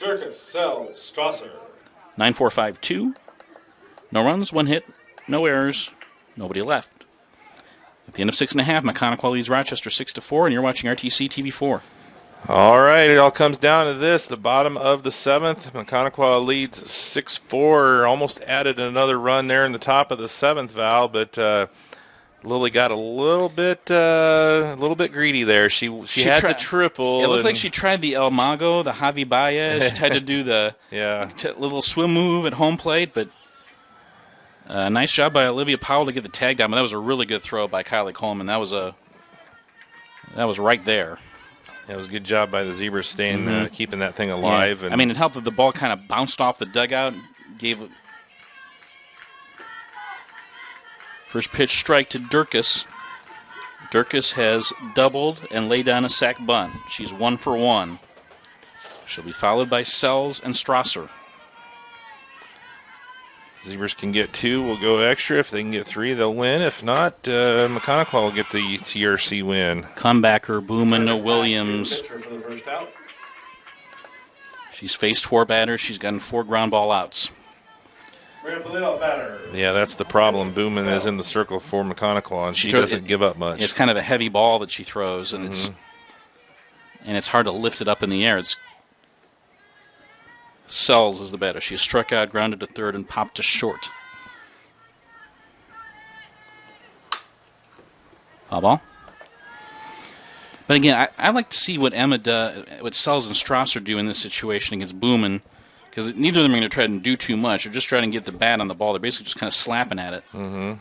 S5: Durkis, Sells, Strasser.
S3: 9-4-5-2. No runs, 1 hit, no errors, nobody left. At the end of 6.5, Maconaquah leads Rochester 6-4, and you're watching RTC TV4.
S2: All right, it all comes down to this. The bottom of the 7th, Maconaquah leads 6-4. Almost added another run there in the top of the 7th, Val, but Lily got a little bit greedy there. She had the triple.
S3: It looked like she tried the El Mago, the Javi Baez. She tried to do the little swim move at home plate, but nice job by Olivia Powell to get the tag down. But that was a really good throw by Kylie Coleman. That was right there.
S2: Yeah, it was a good job by the Zebras staying keeping that thing alive.
S3: Yeah.
S2: And
S3: I mean, it helped that the ball kind of bounced off the dugout, gave first pitch strike to Durkis. Durkis has doubled and laid down a sac bunt. She's 1 for 1. She'll be followed by Sells and Strasser.
S2: Zebras can get 2, we'll go extra. If they can get 3, they'll win. If not, Maconaquah will get the TRC win.
S3: Comebacker, Booman Williams.
S5: Pitcher for the first out.
S3: She's faced 4 batters. She's gotten 4 ground ball outs.
S5: Bring up the leadoff batter.
S2: Yeah, that's the problem. Booman is in the circle for Maconaquah, and she doesn't give up much.
S3: It's kind of a heavy ball that she throws, and it's hard to lift it up in the air. Sells is the batter. She struck out, grounded to third, and popped to short. Foul ball. But again, I like to see what Sells and Strasser do in this situation against Booman, because neither of them are going to try and do too much. They're just trying to get the bat on the ball. They're basically just kind of slapping at it. Mm-hmm.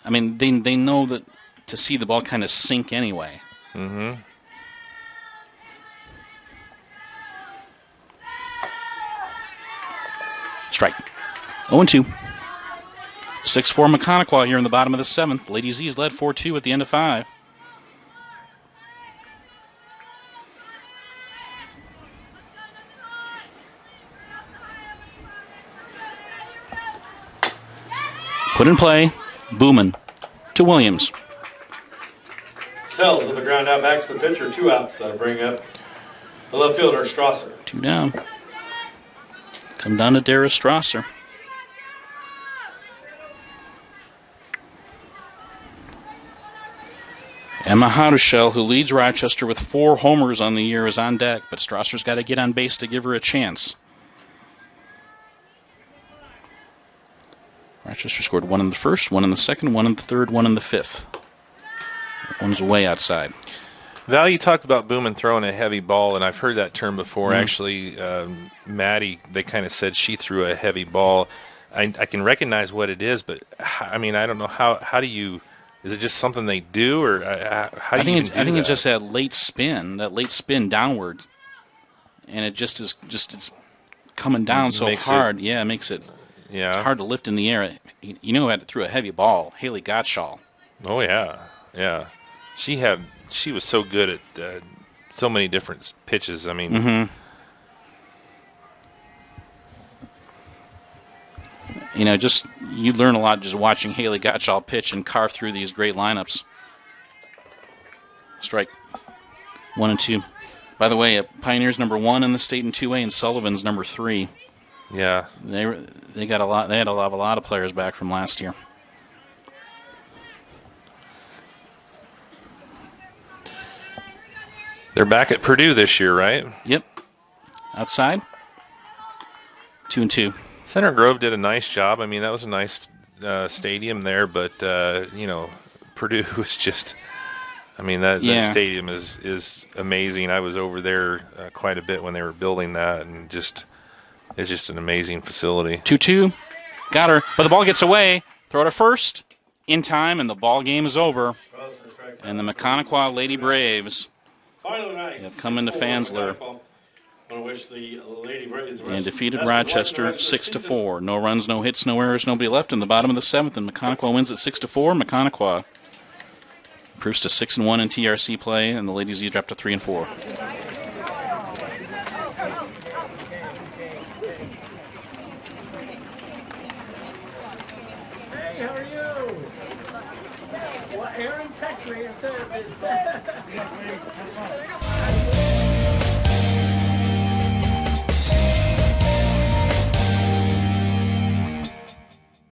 S3: I mean, they know that to see the ball kind of sink anyway.
S2: Mm-hmm.
S3: Strike. 0-2. 6-4 Maconaquah here in the bottom of the 7th. Lady Z's led 4-2 at the end of 5. Put in play. Booman to Williams.
S5: Sells with the ground out back to the pitcher. 2 outs. Bring up the left fielder, Strasser.
S3: 2 down. Come down to Dara Strasser. Emma Harushel, who leads Rochester with 4 homers on the year, is on deck, but Strasser's got to get on base to give her a chance. Rochester scored 1 in the first, 1 in the second, 1 in the third, 1 in the 5th. One's way outside.
S2: Val, you talked about Booman throwing a heavy ball, and I've heard that term before. Actually, Maddie, they kind of said she threw a heavy ball. I can recognize what it is, but I mean, I don't know how do you? Is it just something they do, or how do you do that?
S3: I think it's just that late spin downward, and it just it's coming down so hard. Yeah, it makes it hard to lift in the air. You know who had to throw a heavy ball? Haley Gottschall.
S2: Oh yeah. She was so good at so many different pitches. I mean,
S3: you learn a lot just watching Haley Gottschall pitch and carve through these great lineups. Strike. 1-2. By the way, Pioneers number 1 in the state in 2A, and Sullivan's number 3.
S2: Yeah,
S3: they got a lot. They had a lot of players back from last year.
S2: they're back at Purdue this year, right?
S3: Yep. Outside. 2-2.
S2: Center Grove did a nice job. I mean, that was a nice stadium there, but Purdue was just. I mean, that stadium is amazing. I was over there quite a bit when they were building that, and it's just an amazing facility.
S3: 2-2. Got her, but the ball gets away. Throw to first in time, and the ball game is over. And the Maconaquah Lady Braves have come into Fansler and defeated Rochester 6-4. No runs, no hits, no errors, nobody left in the bottom of the 7th, and Maconaquah wins at 6-4. Maconaquah improves to 6-1 in TRC play, and the Ladies drop to 3-4.
S6: Yes, please. Have fun.